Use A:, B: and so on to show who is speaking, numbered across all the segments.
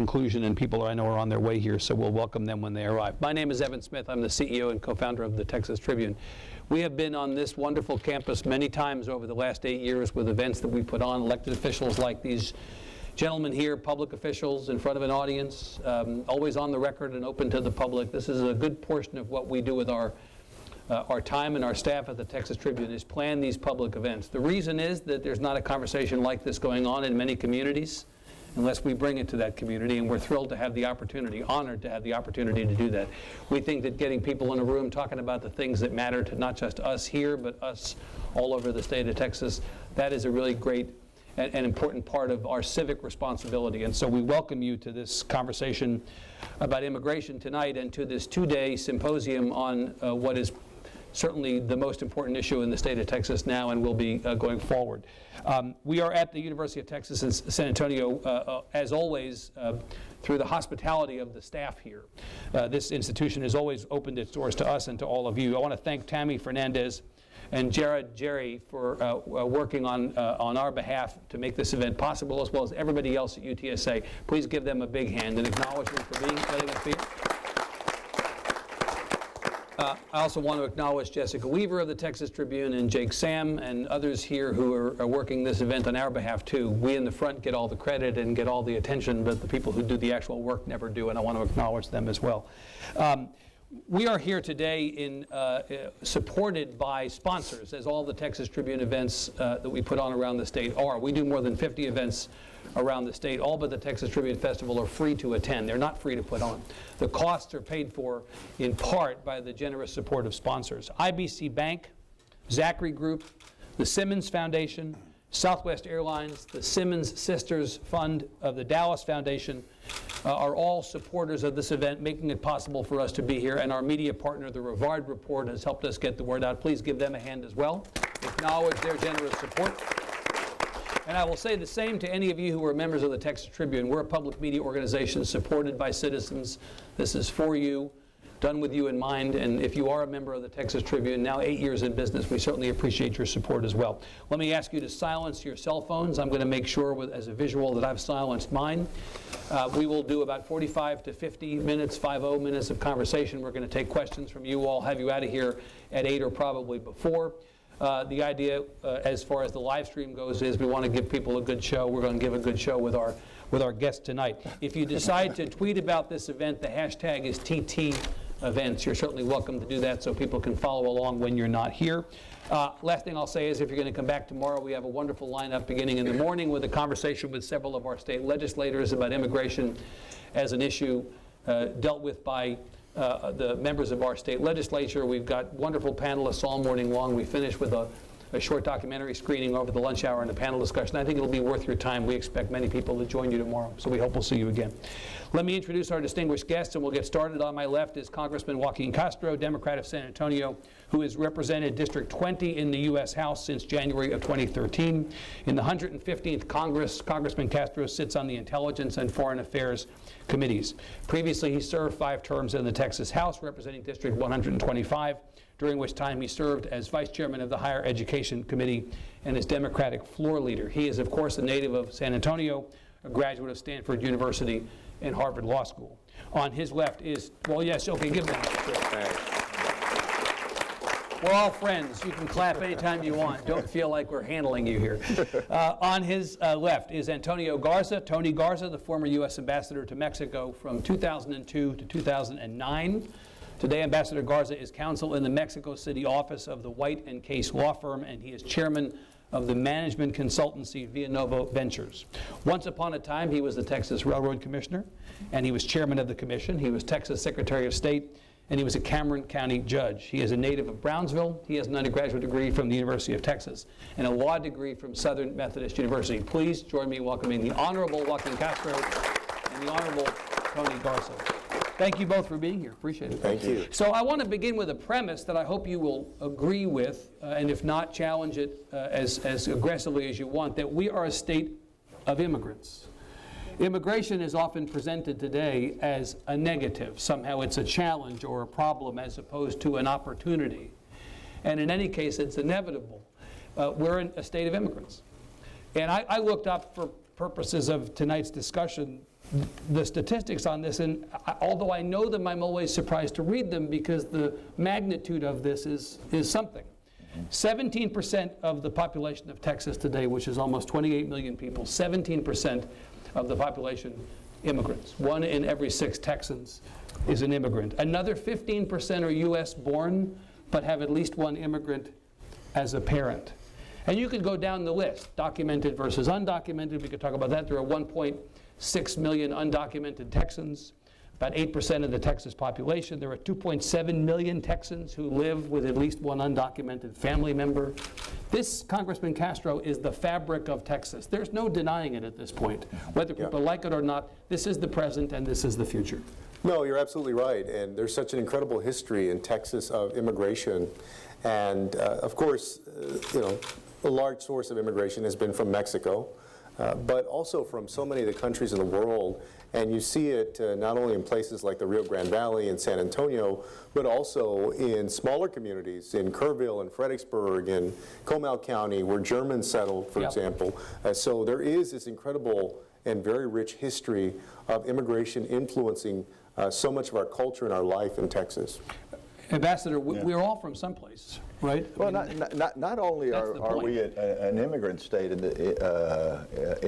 A: conclusion, and people I know are on their way here, so we'll welcome them when they arrive. My name is Evan Smith. I'm the CEO and co-founder of the Texas Tribune. We have been on this wonderful campus many times over the last 8 years with events that we put on, elected officials like these gentlemen here, public officials in front of an audience, always on the record and open to the public. This is a good portion of what we do with our time, and our staff at the Texas Tribune is plan these public events. The reason is that there's not a conversation like this going on in many communities unless we bring it to that community, and we're thrilled to have the opportunity, honored to have the opportunity to do that. We think that getting people in a room talking about the things that matter to not just us here, but us all over the state of Texas, that is a really great and important part of our civic responsibility. And so we welcome you to this conversation about immigration tonight and to this two-day symposium on what is certainly the most important issue in the state of Texas now and will be going forward. We are at the University of Texas in San Antonio, as always, through the hospitality of the staff here. This institution has always opened its doors to us and to all of you. I want to thank Tammy Fernandez and Jared Jerry for working on our behalf to make this event possible, as well as everybody else at UTSA. Please give them a big hand and acknowledgement for letting us be here. I also want to acknowledge Jessica Weaver of the Texas Tribune and Jake Sam and others here who are working this event on our behalf too. We in the front get all the credit and get all the attention, but the people who do the actual work never do, and I want to acknowledge them as well. We are here today supported by sponsors, as all the Texas Tribune events that we put on around the state are. We do more than 50 events around the state. All but the Texas Tribune Festival are free to attend. They're not free to put on. The costs are paid for in part by the generous support of sponsors. IBC Bank, Zachary Group, the Simmons Foundation, Southwest Airlines, the Simmons Sisters Fund of the Dallas Foundation are all supporters of this event, making it possible for us to be here. And our media partner, the Rivard Report, has helped us get the word out. Please give them a hand as well. Acknowledge their generous support. And I will say the same to any of you who are members of the Texas Tribune. We're a public media organization supported by citizens. This is for you, done with you in mind. And if you are a member of the Texas Tribune, now 8 years in business, we certainly appreciate your support as well. Let me ask you to silence your cell phones. I'm going to make sure as a visual that I've silenced mine. We will do about 45 to 50 minutes, 50 minutes of conversation. We're going to take questions from you all, have you out of here at 8 or probably before. The idea, as far as the live stream goes, is we want to give people a good show. We're going to give a good show with our guests tonight. If you decide to tweet about this event, the hashtag is TT Events. You're certainly welcome to do that so people can follow along when you're not here. Last thing I'll say is if you're going to come back tomorrow, we have a wonderful lineup beginning in the morning with a conversation with several of our state legislators about immigration as an issue dealt with by the members of our state legislature. We've got wonderful panelists all morning long. We finish with a short documentary screening over the lunch hour and a panel discussion. I think it'll be worth your time. We expect many people to join you tomorrow, so we hope we'll see you again. Let me introduce our distinguished guests, and we'll get started. On my left is Congressman Joaquin Castro, Democrat of San Antonio, who has represented District 20 in the U.S. House since January of 2013. In the 115th Congress, Congressman Castro sits on the Intelligence and Foreign Affairs committees. Previously, he served 5 terms in the Texas House, representing District 125, during which time he served as Vice Chairman of the Higher Education Committee and as Democratic floor leader. He is, of course, a native of San Antonio, a graduate of Stanford University and Harvard Law School. On his left is, well, yes, okay, give them that. We're all friends. You can clap anytime you want. Don't feel like we're handling you here. On his left is Antonio Garza, Tony Garza, the former U.S. Ambassador to Mexico from 2002 to 2009. Today, Ambassador Garza is counsel in the Mexico City office of the White & Case law firm, and he is chairman of the management consultancy Via Novo Ventures. Once upon a time, he was the Texas Railroad Commissioner, and he was chairman of the commission. He was Texas Secretary of State, and he was a Cameron County judge. He is a native of Brownsville. He has an undergraduate degree from the University of Texas and a law degree from Southern Methodist University. Please join me in welcoming the Honorable Joaquin Castro and the Honorable Tony Garza. Thank you both for being here. Appreciate it.
B: Thank you.
A: So I want to begin with a premise that I hope you will agree with, and if not, challenge it as aggressively as you want, that we are a state of immigrants. Immigration is often presented today as a negative. Somehow it's a challenge or a problem as opposed to an opportunity. And in any case, it's inevitable. We're in a state of immigrants. And I looked up, for purposes of tonight's discussion, the statistics on this, and although I know them, I'm always surprised to read them because the magnitude of this is something. 17% of the population of Texas today, which is almost 28 million people, 17% of the population immigrants. 1 in every 6 Texans is an immigrant. Another 15% are U.S. born, but have at least one immigrant as a parent. And you could go down the list, documented versus undocumented. We could talk about that. There are 1.6 million undocumented Texans, about 8% of the Texas population. There are 2.7 million Texans who live with at least one undocumented family member. This, Congressman Castro, is the fabric of Texas. There's no denying it at this point. Whether people like it or not, this is the present and this is the future.
B: No, you're absolutely right. And there's such an incredible history in Texas of immigration. And of course, a large source of immigration has been from Mexico, but also from so many of the countries in the world. And you see it not only in places like the Rio Grande Valley and San Antonio, but also in smaller communities in Kerrville and Fredericksburg and Comal County, where Germans settled, for example. So there is this incredible and very rich history of immigration influencing so much of our culture and our life in Texas.
A: Ambassador, we're all from someplace, right?
C: Well, not only are we an immigrant state in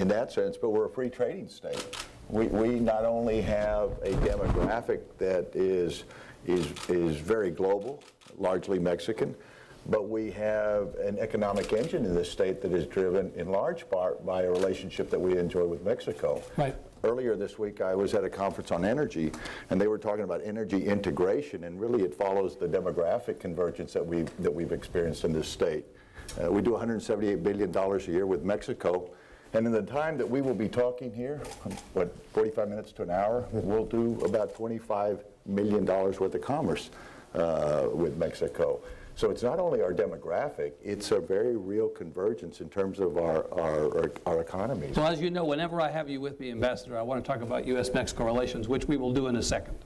C: that sense, but we're a free trading state. We not only have a demographic that is very global, largely Mexican, but we have an economic engine in this state that is driven in large part by a relationship that we enjoy with Mexico.
A: Right.
C: Earlier this week, I was at a conference on energy, and they were talking about energy integration, and really it follows the demographic convergence that we've experienced in this state. We do $178 billion a year with Mexico, and in the time that we will be talking here, 45 minutes to an hour, we'll do about $25 million worth of commerce with Mexico. So it's not only our demographic, it's a very real convergence in terms of our economies.
A: So as you know, whenever I have you with me, Ambassador, I want to talk about U.S.-Mexico relations, which we will do in a second.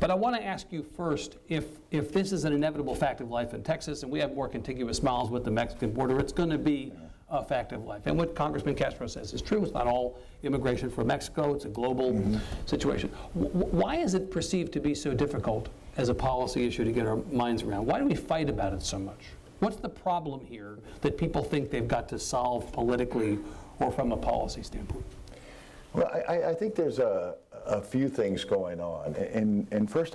A: But I want to ask you first, if this is an inevitable fact of life in Texas, and we have more contiguous miles with the Mexican border, it's going to be a fact of life. And what Congressman Castro says is true. It's not all immigration from Mexico. It's a global situation. Why is it perceived to be so difficult as a policy issue to get our minds around? Why do we fight about it so much? What's the problem here that people think they've got to solve politically or from a policy standpoint?
C: Well, I think there's a few things going on. And first,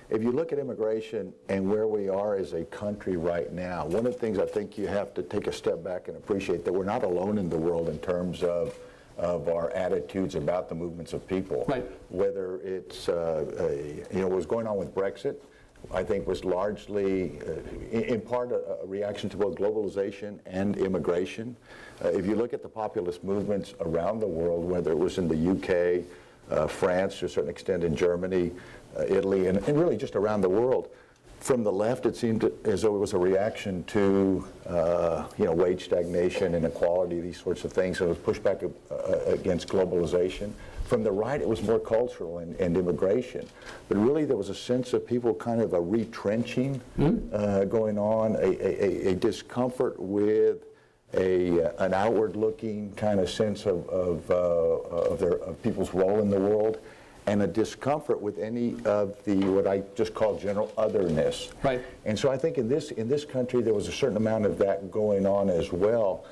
C: if you look at immigration and where we are as a country right now, one of the things I think you have to take a step back and appreciate that we're not alone in the world in terms of our attitudes about the movements of people.
A: Right.
C: Whether it's, what was going on with Brexit, I think was largely, in part, a reaction to both globalization and immigration. If you look at the populist movements around the world, whether it was in the UK, France, to a certain extent in Germany, Italy, and really just around the world, from the left, it seemed as though it was a reaction to, wage stagnation, inequality, these sorts of things. So it was pushback against globalization. From the right, it was more cultural and immigration. But really, there was a sense of people kind of a retrenching going on, a discomfort with an outward-looking kind of sense of people's role in the world, and a discomfort with any of the what I just call general otherness.
A: Right.
C: And so I think in this country there was a certain amount of that going on as well.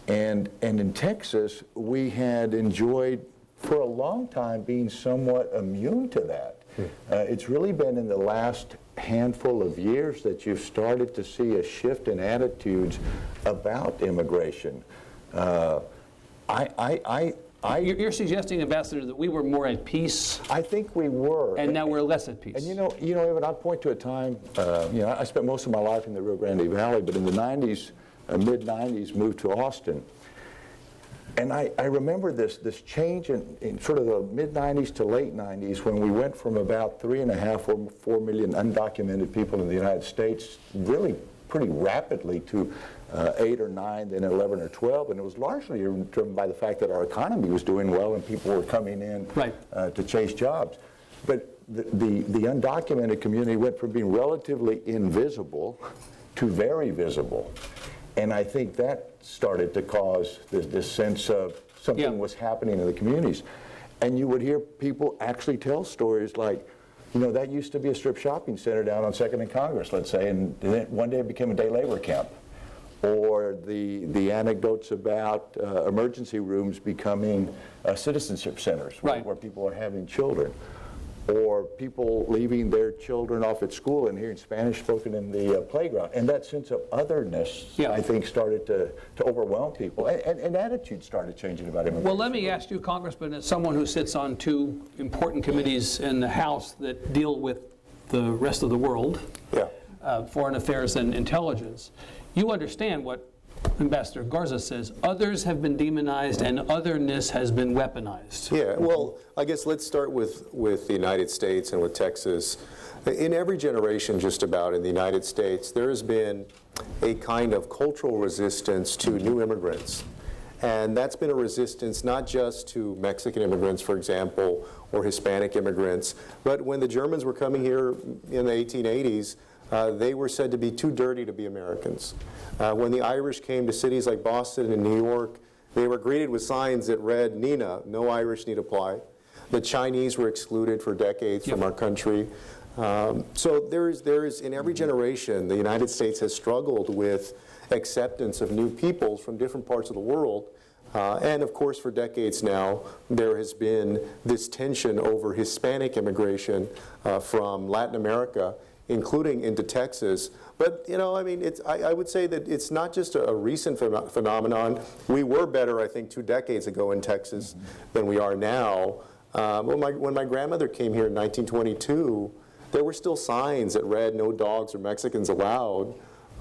C: And in Texas we had enjoyed for a long time being somewhat immune to that. It's really been in the last handful of years that you've started to see a shift in attitudes about immigration.
A: You're suggesting, Ambassador, that we were more at peace.
C: I think we were.
A: And now we're less at peace.
C: And Evan, I'll point to a time, I spent most of my life in the Rio Grande Valley, but in the 90s, mid-90s, moved to Austin. And I remember this change in sort of the mid-90s to late 90s when we went from about 3.5 or 4 million undocumented people in the United States really pretty rapidly to 8 or 9, then 11 or 12, and it was largely driven by the fact that our economy was doing well and people were coming in to chase jobs. But the undocumented community went from being relatively invisible to very visible. And I think that started to cause this sense of something was happening in the communities. And you would hear people actually tell stories like, you know, that used to be a strip shopping center down on 2nd and Congress, let's say, and then one day it became a day labor camp. Or the anecdotes about emergency rooms becoming citizenship centers where people are having children. Or people leaving their children off at school and hearing Spanish spoken in the playground. And that sense of otherness, I think, started to overwhelm people. And attitudes started changing about immigration.
A: Well, let me ask you, Congressman, as someone who sits on 2 important committees in the House that deal with the rest of the world, Foreign Affairs and Intelligence, you understand what Ambassador Garza says. Others have been demonized and otherness has been weaponized.
B: Yeah, well, I guess let's start with the United States and with Texas. In every generation, just about, in the United States, there has been a kind of cultural resistance to new immigrants. And that's been a resistance not just to Mexican immigrants, for example, or Hispanic immigrants, but when the Germans were coming here in the 1880s, they were said to be too dirty to be Americans. When the Irish came to cities like Boston and New York, they were greeted with signs that read, "Nina, no Irish need apply." The Chinese were excluded for decades from our country. So there is, in every generation, the United States has struggled with acceptance of new peoples from different parts of the world. And of course, for decades now, there has been this tension over Hispanic immigration from Latin America, including into Texas. But, you know, I mean, I would say that it's not just a recent phenomenon. We were better, I think, 2 decades ago in Texas than we are now. When my grandmother came here in 1922, there were still signs that read, "No dogs or Mexicans allowed,"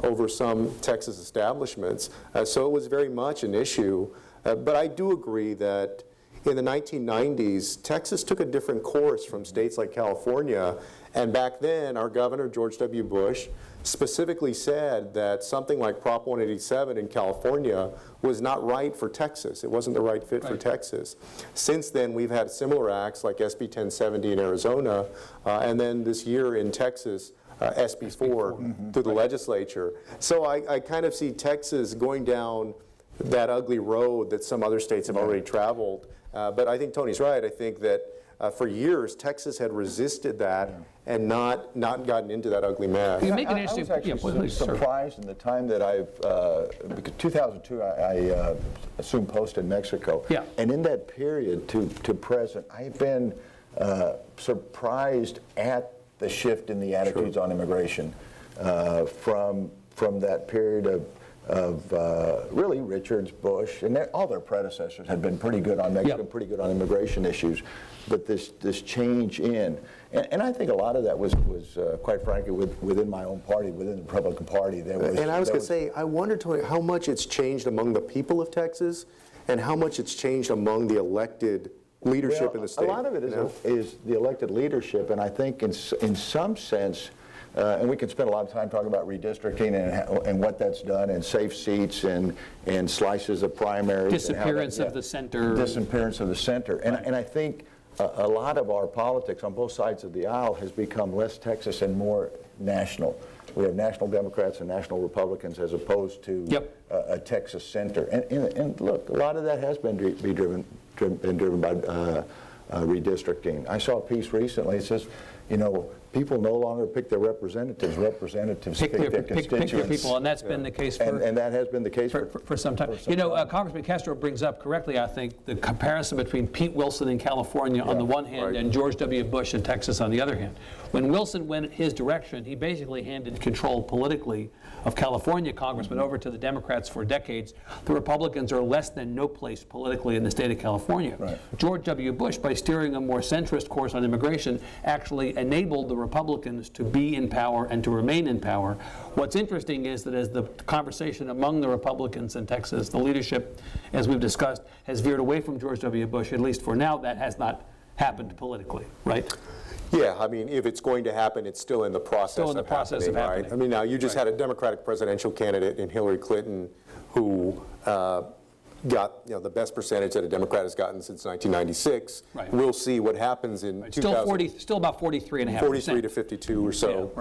B: over some Texas establishments. So it was very much an issue. But I do agree that in the 1990s, Texas took a different course from states like California. And back then, our governor, George W. Bush, specifically said that something like Prop 187 in California was not right for Texas. It wasn't the right fit for Texas. Since then, we've had similar acts like SB 1070 in Arizona, and then this year in Texas, SB 4 through the legislature. So I kind of see Texas going down that ugly road that some other states have already traveled. But I think Tony's right. I think that for years, Texas had resisted that and not gotten into that ugly mess.
A: You make an interesting.
C: I was actually surprised in the time that because 2002, I assumed post in Mexico.
A: Yeah.
C: And in that period to present, I've been surprised at the shift in the attitudes on immigration from that period of really Richards, Bush, and all their predecessors had been pretty good on Mexico, pretty good on immigration issues. But this change in, and I think a lot of that was quite frankly, within my own party, within the Republican Party.
B: And I was going to say, I wonder, Tony, how much it's changed among the people of Texas and how much it's changed among the elected leadership in the state.
C: A lot of it is the elected leadership, and I think in some sense, and we can spend a lot of time talking about redistricting and what that's done, and safe seats and slices of primaries.
A: Disappearance of the center.
C: Disappearance of the center. And I think a lot of our politics on both sides of the aisle has become less Texas and more national. We have national Democrats and national Republicans as opposed to a Texas center. And look, a lot of that has been driven by redistricting. I saw a piece recently. It says, you know, people no longer pick their representatives. Representatives pick their constituents.
A: Pick their people, and that's been the case
C: and that has been the case
A: for some time. You know, Congressman Castro brings up correctly, I think, the comparison between Pete Wilson in California on the one hand and George W. Bush in Texas on the other hand. When Wilson went his direction, he basically handed control politically of California congressmen over to the Democrats for decades. The Republicans are less than no place politically in the state of California. George W. Bush, by steering a more centrist course on immigration, actually enabled the Republicans to be in power and to remain in power. What's interesting is that as the conversation among the Republicans in Texas, the leadership, as we've discussed, has veered away from George W. Bush, at least for now, that has not happened politically, right?
B: Yeah, I mean, if it's going to happen, it's still in the process of happening, right? I mean, now you just had a Democratic presidential candidate in Hillary Clinton who got the best percentage that a Democrat has gotten since 1996. We'll see what happens in 2000.
A: Still about 43.5%.
B: 43 to 52 or so.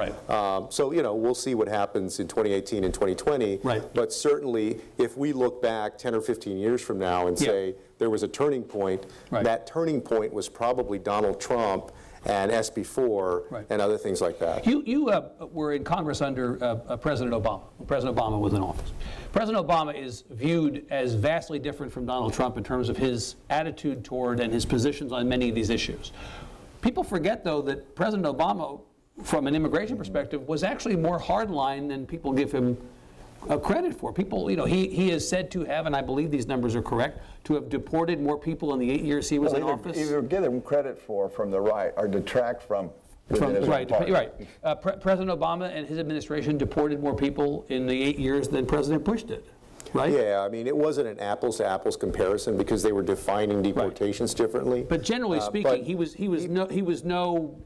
B: So, we'll see what happens in 2018 and 2020. But certainly, if we look back 10 or 15 years from now and say, there was a turning point.
A: Right.
B: That turning point was probably Donald Trump and SB4
A: Right.
B: and other things like that.
A: You were in Congress under President Obama, when President Obama was in office. President Obama is viewed as vastly different from Donald Trump in terms of his attitude toward and his positions on many of these issues. People forget, though, that President Obama, from an immigration perspective, was actually more hardline than people give him credit for. People, he is said to have, and I believe these numbers are correct, to have deported more people in the 8 years he was in office.
C: Either give him credit for from the right or detract from within his own party.
A: Right. President Obama and his administration deported more people in the 8 years than President Bush did, right?
B: Yeah, I mean, it wasn't an apples-to-apples comparison because they were defining deportations differently.
A: But generally speaking, he was no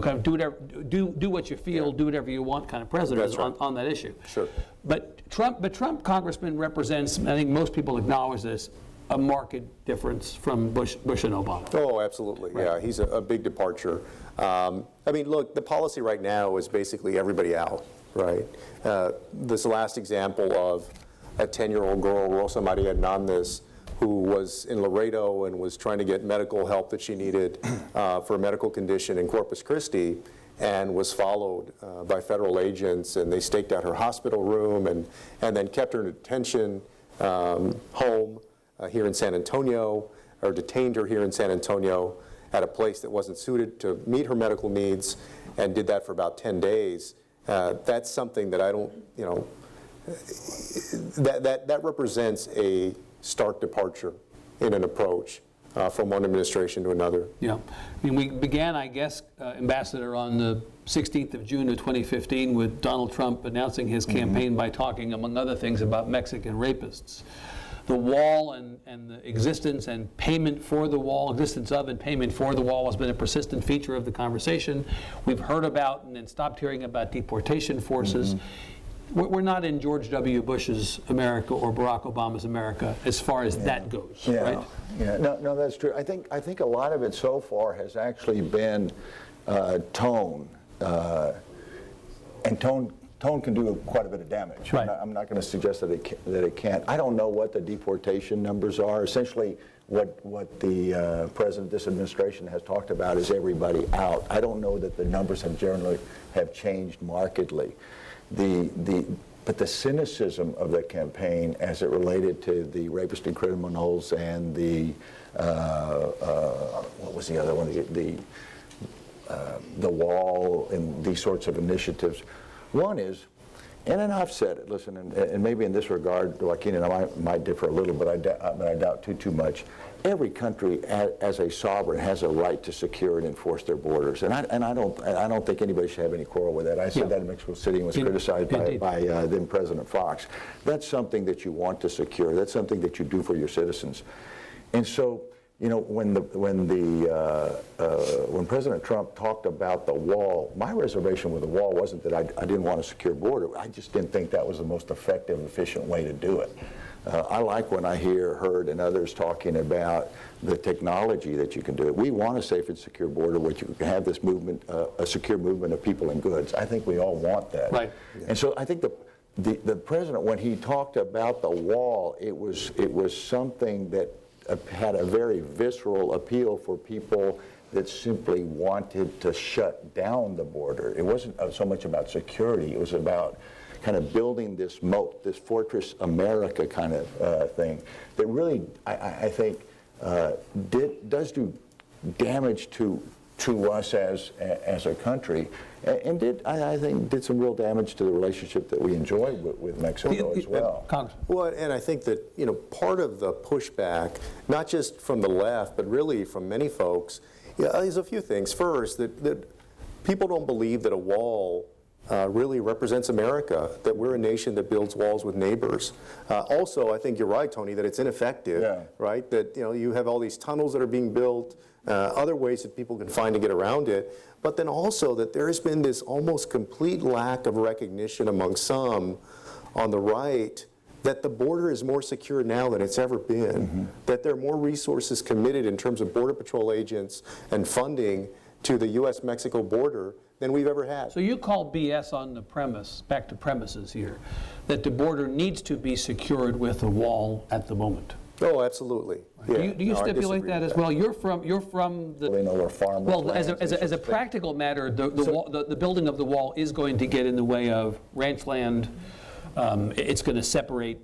A: kind of do what you feel, do whatever you want kind of president.
B: That's right.
A: on that issue.
B: Sure.
A: But Trump Congressman represents, I think most people acknowledge this, a marked difference from Bush and Obama.
B: Oh, absolutely.
A: Right.
B: Yeah, he's a big departure. I mean, look, the policy right now is basically everybody out, right? This last example of a 10-year-old girl, Rosa Maria Hernandez, who was in Laredo and was trying to get medical help that she needed for a medical condition in Corpus Christi, and was followed by federal agents, and they staked out her hospital room and then kept her in detention home here in San Antonio, or detained her here in San Antonio at a place that wasn't suited to meet her medical needs, and did that for about 10 days. That's something that I don't, that represents a stark departure in an approach from one administration to another.
A: Yeah. I mean, we began, I guess, Ambassador, on the 16th of June of 2015 with Donald Trump announcing his campaign by talking, among other things, about Mexican rapists. The wall and the existence and payment for the wall, existence of and payment for the wall has been a persistent feature of the conversation. We've heard about and then stopped hearing about deportation forces. We're not in George W. Bush's America or Barack Obama's America as far as that goes, right?
C: Yeah, no, that's true. I think a lot of it so far has actually been tone, and tone can do quite a bit of damage.
A: Right.
C: I'm not going to suggest that it can't. I don't know what the deportation numbers are. Essentially, what the president of this administration has talked about is everybody out. I don't know that the numbers have generally changed markedly. But the cynicism of the campaign as it related to the rapist and criminals and the what was the other one? The wall and these sorts of initiatives. One is, and I've said it. Listen, and maybe in this regard, Joaquin and I might differ a little, but I doubt too much. Every country, as a sovereign, has a right to secure and enforce their borders, and I don't think anybody should have any quarrel with that. I said that in Mexico City and was criticized by then President Fox. That's something that you want to secure. That's something that you do for your citizens, and so. When President Trump talked about the wall, my reservation with the wall wasn't that I didn't want a secure border. I just didn't think that was the most effective, efficient way to do it. I like when I heard and others talking about the technology that you can do it. We want a safe and secure border where you can have this movement, a secure movement of people and goods. I think we all want that.
A: Right.
C: And so I think the president, when he talked about the wall, it was something that had a very visceral appeal for people that simply wanted to shut down the border. It wasn't so much about security. It was about kind of building this moat, this fortress America kind of thing that really, I think, does do damage to us as a country, and I think did some real damage to the relationship that we enjoy with Mexico as well.
B: Well, and I think that part of the pushback, not just from the left, but really from many folks, is a few things. First, that people don't believe that a wall really represents America, that we're a nation that builds walls with neighbors. Also, I think you're right, Tony, that it's ineffective, right? That you have all these tunnels that are being built, other ways that people can find to get around it, but then also that there has been this almost complete lack of recognition among some on the right that the border is more secure now than it's ever been, that there are more resources committed in terms of Border Patrol agents and funding to the U.S.-Mexico border than we've ever had.
A: So you call BS on the premise, back to premises here, that the border needs to be secured with a wall at the moment.
B: Oh, absolutely. Yeah.
A: Do you
B: No, I
A: stipulate
B: disagree
A: that
B: with
A: as well? You're from the...
C: They know where farmers'
A: Well, as
C: lands and
A: a
C: such
A: practical matter, the building of the wall is going to get in the way of ranch land. It's going to separate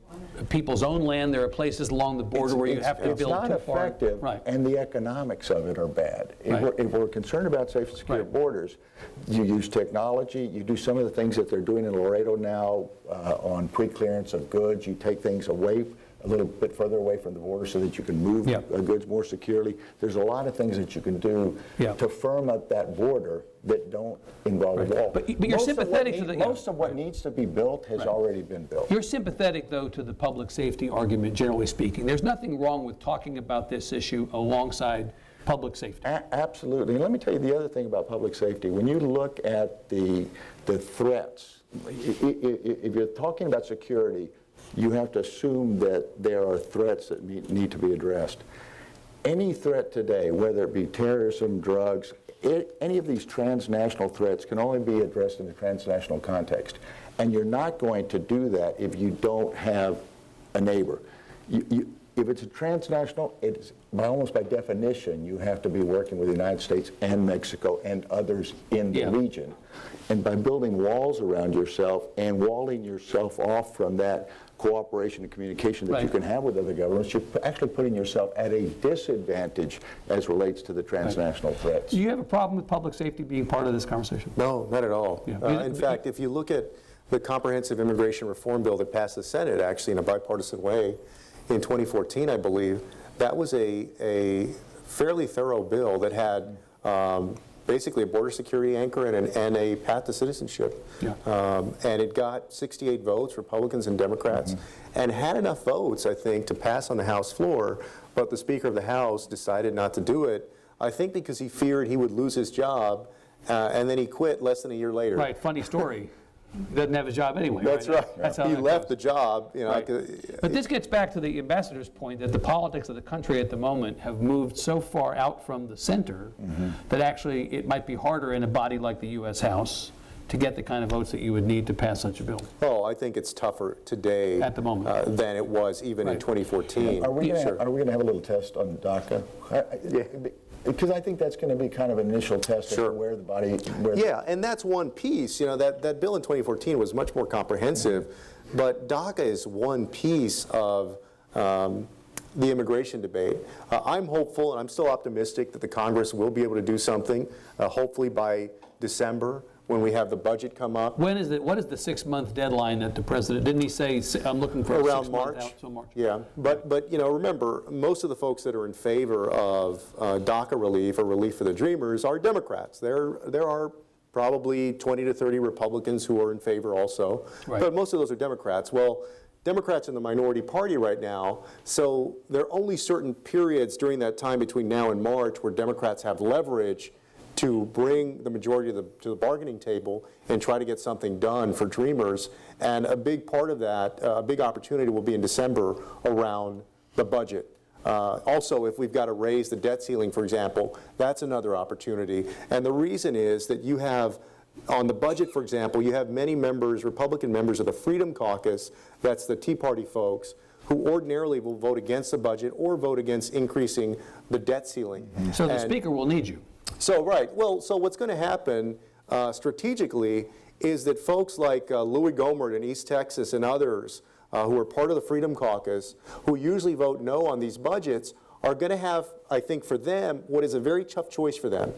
A: people's own land. There are places along the border where you have to
C: It's
A: build
C: not
A: too far.
C: effective,
A: Right.
C: and the economics of it are bad.
A: Right.
C: If we're concerned about safe and secure
A: Right.
C: borders, you use technology, you do some of the things that they're doing in Laredo now on pre-clearance of goods, you take things away a little bit further away from the border so that you can move
A: Yeah.
C: goods more securely. There's a lot of things that you can do
A: Yeah.
C: to firm up that border that don't involve a wall.
A: But you're
C: Most of what
A: sympathetic to the- yeah.
C: Most of what needs to be built has already been built.
A: You're sympathetic, though, to the public safety argument, generally speaking. There's nothing wrong with talking about this issue alongside public safety.
C: Absolutely. And let me tell you the other thing about public safety. When you look at the threats, if you're talking about security, you have to assume that there are threats that need to be addressed. Any threat today, whether it be terrorism, drugs, any of these transnational threats can only be addressed in a transnational context. And you're not going to do that if you don't have a neighbor. If it's a transnational, it's almost by definition, you have to be working with the United States and Mexico and others in the region. And by building walls around yourself and walling yourself off from that cooperation and communication that you can have with other governments, you're actually putting yourself at a disadvantage as relates to the transnational threats.
A: Do you have a problem with public safety being part of this conversation?
B: No, not at all.
A: Yeah.
B: In fact, if you look at the comprehensive immigration reform bill that passed the Senate, actually in a bipartisan way, in 2014, I believe, that was a fairly thorough bill that had basically a border security anchor and a path to citizenship.
A: Yeah.
B: And it got 68 votes, Republicans and Democrats, and had enough votes, I think, to pass on the House floor, but the Speaker of the House decided not to do it, I think because he feared he would lose his job, and then he quit less than a year later.
A: Right, funny story. He doesn't have a job anyway.
B: That's right.
A: That's how
B: He
A: that
B: left
A: goes.
B: the job, you know.
A: Right. But this gets back to the ambassador's point that the politics of the country at the moment have moved so far out from the center that actually it might be harder in a body like the U.S. House to get the kind of votes that you would need to pass such a bill.
B: Oh, I think it's tougher today
A: At the moment.
B: than it was even in
A: Right.
B: 2014.
C: Are we
B: Sure.
C: going to have a little test on DACA? Because I think that's going to be kind of an initial test
B: Sure.
C: of where the body...
B: Yeah, and that's one piece. You know, that bill in 2014 was much more comprehensive, but DACA is one piece of the immigration debate. I'm hopeful and I'm still optimistic that the Congress will be able to do something, hopefully by December, when we have the budget come up.
A: What is the 6-month deadline that the president, didn't he say, I'm looking for a
B: Around
A: 6
B: March.
A: month out, so March?
B: Yeah, but you know, remember, most of the folks that are in favor of DACA relief or relief for the Dreamers are Democrats. There are probably 20 to 30 Republicans who are in favor also,
A: Right.
B: but most of those are Democrats. Well, Democrats are in the minority party right now, so there are only certain periods during that time between now and March where Democrats have leverage to bring the majority to the bargaining table and try to get something done for Dreamers. And a big part of that, a big opportunity will be in December around the budget. Also, if we've got to raise the debt ceiling, for example, that's another opportunity. And the reason is that you have, on the budget, for example, you have many members, Republican members of the Freedom Caucus, that's the Tea Party folks, who ordinarily will vote against the budget or vote against increasing the debt ceiling.
A: So the Speaker will need you.
B: So, right. Well, so what's going to happen strategically is that folks like Louis Gohmert in East Texas and others who are part of the Freedom Caucus, who usually vote no on these budgets, are going to have, I think for them, what is a very tough choice for them.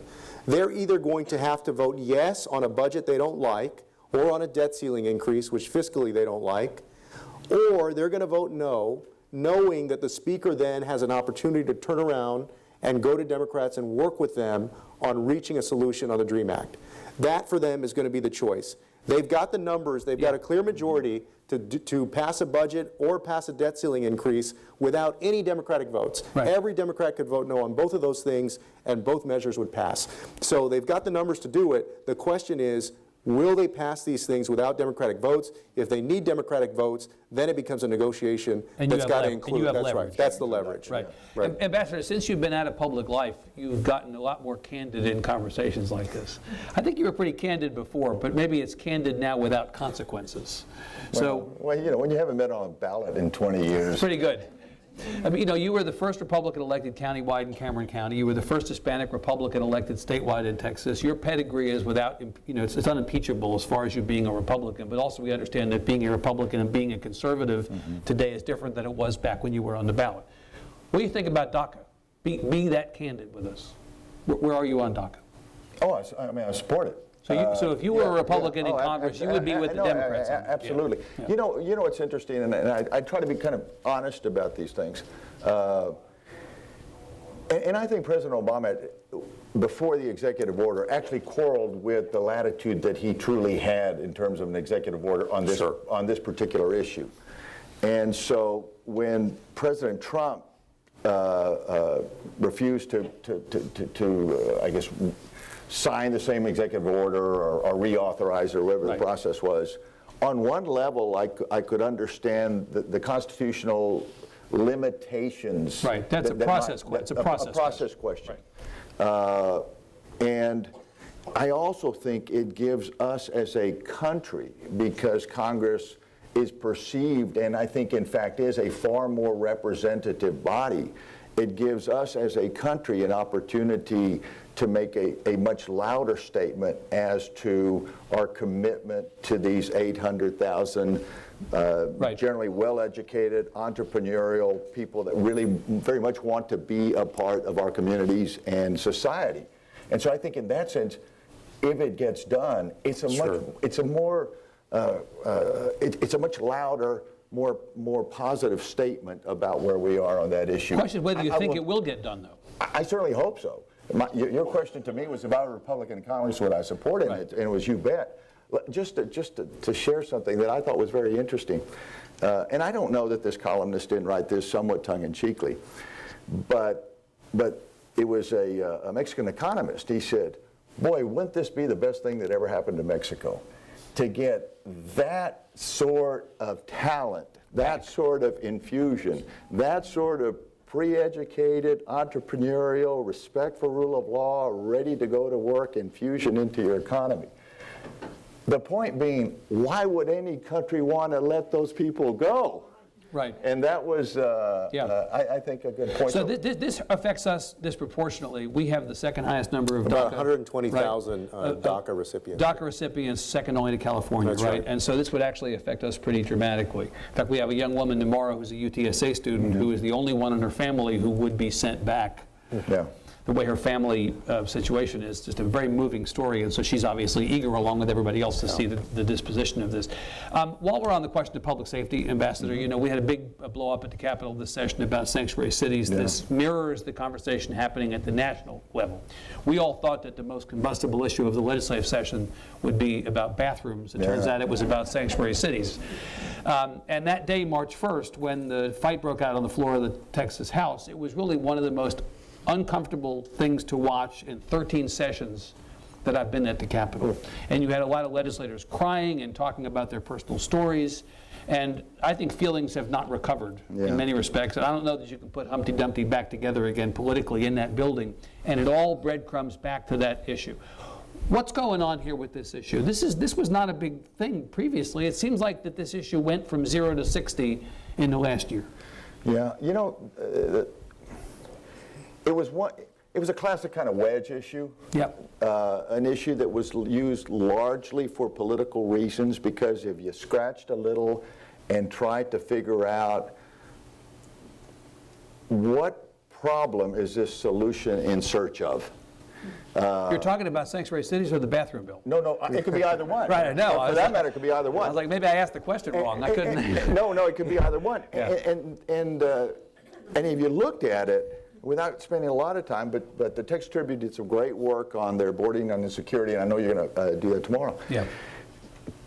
B: They're either going to have to vote yes on a budget they don't like, or on a debt ceiling increase, which fiscally they don't like, or they're going to vote no, knowing that the Speaker then has an opportunity to turn around and go to Democrats and work with them on reaching a solution on the DREAM Act. That for them is going to be the choice. They've got the numbers, they've got a clear majority to pass a budget or pass a debt ceiling increase without any Democratic votes.
A: Right.
B: Every Democrat could vote no on both of those things and both measures would pass. So they've got the numbers to do it. The question is, will they pass these things without Democratic votes? If they need Democratic votes, then it becomes a negotiation
A: And you
B: that's
A: have
B: got to
A: lev-
B: include.
A: and you have
B: That's
A: leverage.
B: right. That's the leverage.
A: Right.
B: Right.
A: Ambassador, since you've been out of public life, you've gotten a lot more candid in conversations like this. I think you were pretty candid before, but maybe it's candid now without consequences. So,
C: Well, you know, when you haven't been on a ballot in 20 years,
A: pretty good. I mean, you were the first Republican elected countywide in Cameron County. You were the first Hispanic Republican elected statewide in Texas. Your pedigree is without, it's unimpeachable as far as you being a Republican, but also we understand that being a Republican and being a conservative today is different than it was back when you were on the ballot. What do you think about DACA? Be that candid with us. Where are you on DACA?
C: Oh, I support it.
A: So if you were a Republican in Congress, you would be with the Democrats.
C: Absolutely.
A: Yeah.
C: You know what's interesting, and I try to be kind of honest about these things. And I think President Obama, before the executive order, actually quarreled with the latitude that he truly had in terms of an executive order on this on this particular issue. And so when President Trump refused to I guess, sign the same executive order or reauthorize or whatever the process was, on one level I could understand the constitutional limitations.
A: Right, that's a process question. It's a process
C: question.
A: Right.
C: And I also think it gives us as a country, because Congress is perceived, and I think in fact is, a far more representative body, it gives us as a country an opportunity to make a much louder statement as to our commitment to these 800,000 generally well-educated, entrepreneurial people that really very much want to be a part of our communities and society. And so I think in that sense, if it gets done, it's a much louder, more positive statement about where we are on that issue.
A: The question is whether you think it will get done, though.
C: I certainly hope so. Your question to me was about a Republican in Congress, would I support it, and it was you bet. Just to share something that I thought was very interesting, and I don't know that this columnist didn't write this somewhat tongue-in-cheekly, but it was a Mexican economist. He said, boy, wouldn't this be the best thing that ever happened to Mexico? To get that sort of talent, that sort of infusion, that sort of pre-educated, entrepreneurial, respect for rule of law, ready to go to work, infusion into your economy. The point being, why would any country want to let those people go?
A: Right.
C: And that was, I think, a good point.
A: So this affects us disproportionately. We have the second highest number of
B: about
A: DACA.
B: 120,000 DACA recipients.
A: DACA recipients, second only to California,
B: That's right.
A: And so this would actually affect us pretty dramatically. In fact, we have a young woman tomorrow who's a UTSA student who is the only one in her family who would be sent back.
C: Yeah.
A: The way her family situation is just a very moving story, and so she's obviously eager, along with everybody else, to see the disposition of this. While we're on the question of public safety, Ambassador, we had a big blow up at the Capitol this session about sanctuary cities. Yeah. This mirrors the conversation happening at the national level. We all thought that the most combustible issue of the legislative session would be about bathrooms. It turns out it was about sanctuary cities. And that day, March 1st, when the fight broke out on the floor of the Texas House, it was really one of the most uncomfortable things to watch in 13 sessions that I've been at the Capitol. And you had a lot of legislators crying and talking about their personal stories. And I think feelings have not recovered in many respects. And I don't know that you can put Humpty Dumpty back together again politically in that building. And it all breadcrumbs back to that issue. What's going on here with this issue? This was not a big thing previously. It seems like that this issue went from 0 to 60 in the last year.
C: Yeah, it was a classic kind of wedge issue.
A: Yep.
C: An issue that was used largely for political reasons, because if you scratched a little and tried to figure out what problem is this solution in search of.
A: You're talking about sanctuary cities or the bathroom bill?
C: No, it could be either one.
A: Right, I know.
C: For that matter, it could be either one.
A: I was like, maybe I asked the question wrong. I couldn't.
C: No, it could be either one.
A: Yeah.
C: And if you looked at it, without spending a lot of time, but the Texas Tribune did some great work on their boarding and security, and I know you're going to do that tomorrow.
A: Yeah.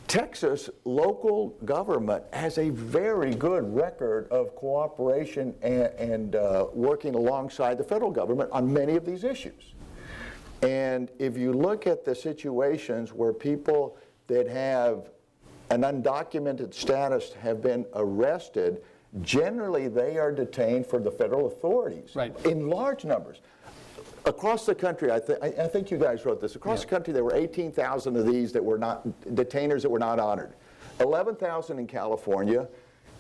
C: Texas local government has a very good record of cooperation and working alongside the federal government on many of these issues. And if you look at the situations where people that have an undocumented status have been arrested, generally they are detained for the federal authorities in large numbers. Across the country, I think you guys wrote this, across the country there were 18,000 of these that were not, detainers that were not honored. 11,000 in California,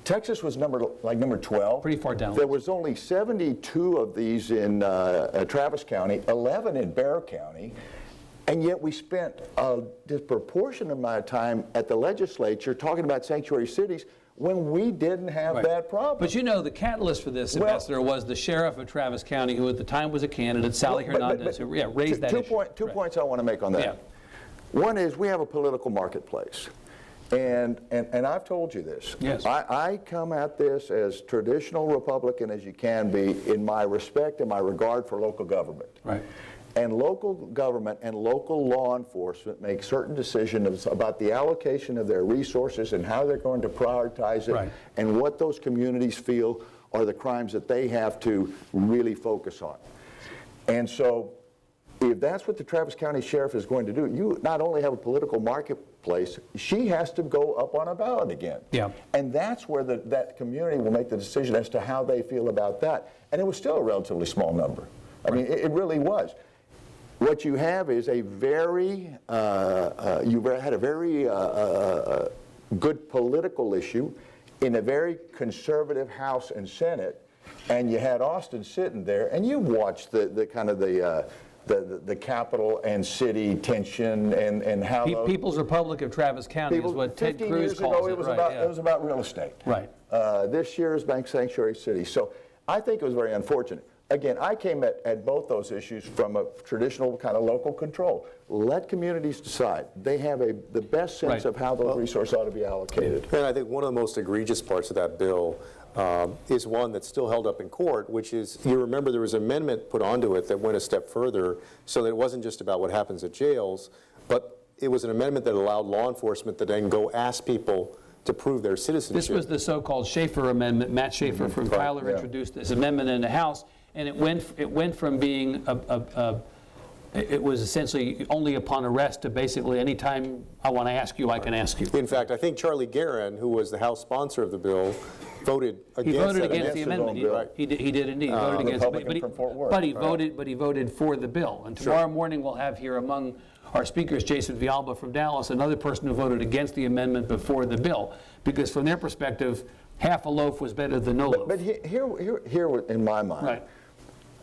C: Texas was number 12.
A: Pretty far down.
C: There was only 72 of these in Travis County, 11 in Bexar County, and yet we spent a disproportionate amount of time at the legislature talking about sanctuary cities when we didn't have that problem.
A: But you know, the catalyst for this, Ambassador, was the sheriff of Travis County, who at the time was a candidate, Sally Hernandez, who raised that issue.
C: Two points I want to make on that.
A: Yeah.
C: One is we have a political marketplace. And I've told you this.
A: Yes.
C: I come at this as traditional Republican as you can be in my respect and my regard for local government.
A: Right.
C: And local government and local law enforcement make certain decisions about the allocation of their resources and how they're going to prioritize it and what those communities feel are the crimes that they have to really focus on. And so if that's what the Travis County Sheriff is going to do, you not only have a political marketplace, she has to go up on a ballot again.
A: Yeah.
C: And that's where that community will make the decision as to how they feel about that. And it was still a relatively small number. I mean, it really was. What you have is a very, you had a very good political issue in a very conservative House and Senate, and you had Austin sitting there, and you watched the kind of the capital and city tension and how
A: People's Republic of Travis County is what Ted Cruz calls it.
C: It was about real estate.
A: Right.
C: This year is Bank Sanctuary City. So I think it was very unfortunate. Again, I came at both those issues from a traditional kind of local control. Let communities decide. They have the best sense of how those resources ought to be allocated.
B: And I think one of the most egregious parts of that bill is one that's still held up in court, which is, you remember there was an amendment put onto it that went a step further, so that it wasn't just about what happens at jails, but it was an amendment that allowed law enforcement to then go ask people to prove their citizenship.
A: This was the so-called Schaefer Amendment. Matt Schaefer from Tyler introduced this amendment in the House, and it went from being it was essentially only upon arrest to basically any time I want to ask you, I can ask you.
B: In fact, I think Charlie Guerin, who was the House sponsor of the bill, voted against
A: He voted
B: that
A: against the amendment. He did indeed. He voted against it.
C: from Fort Worth,
A: But he voted for the bill. And tomorrow morning we'll have here among our speakers Jason Villalba from Dallas, another person who voted against the amendment before the bill, because from their perspective, half a loaf was better than no loaf.
C: But here in my mind,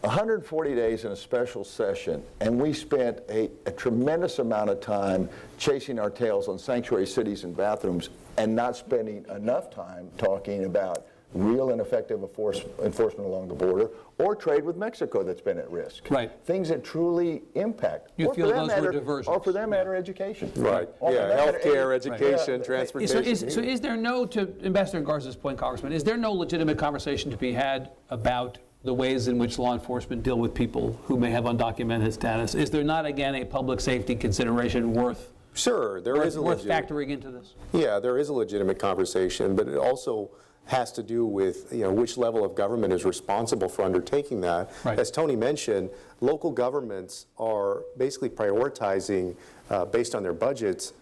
C: 140 days in a special session, and we spent a tremendous amount of time chasing our tails on sanctuary cities and bathrooms and not spending enough time talking about real and effective enforcement along the border or trade with Mexico that's been at risk.
A: Right.
C: Things that truly impact.
A: You feel those were diversions.
C: Or for that matter, education.
B: Right. Healthcare, education, transportation.
A: So is there no, to Ambassador Garza's point, Congressman, is there no legitimate conversation to be had about the ways in which law enforcement deal with people who may have undocumented status? Is there not, again, a public safety consideration worth factoring into this?
B: Yeah, there is a legitimate conversation, but it also has to do with which level of government is responsible for undertaking that.
A: Right.
B: As Tony mentioned, local governments are basically prioritizing based on their budgets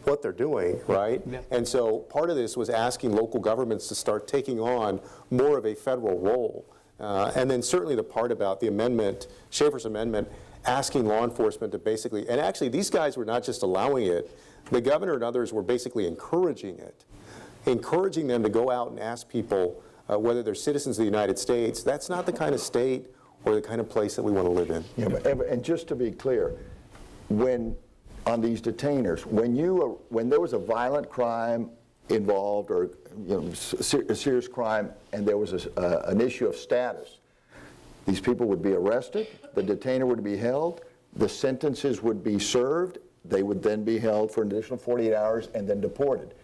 B: what they're doing, right?
A: Yeah.
B: And so part of this was asking local governments to start taking on more of a federal role. And then certainly the part about the amendment, Schaefer's amendment, asking law enforcement to basically, and actually these guys were not just allowing it, the governor and others were basically encouraging it, encouraging them to go out and ask people whether they're citizens of the United States. That's not the kind of state or the kind of place that we want to live in.
C: Yeah, and just to be clear, on these detainers, when there was a violent crime involved or a serious crime and there was an issue of status, these people would be arrested, the detainer would be held, the sentences would be served, they would then be held for an additional 48 hours and then deported.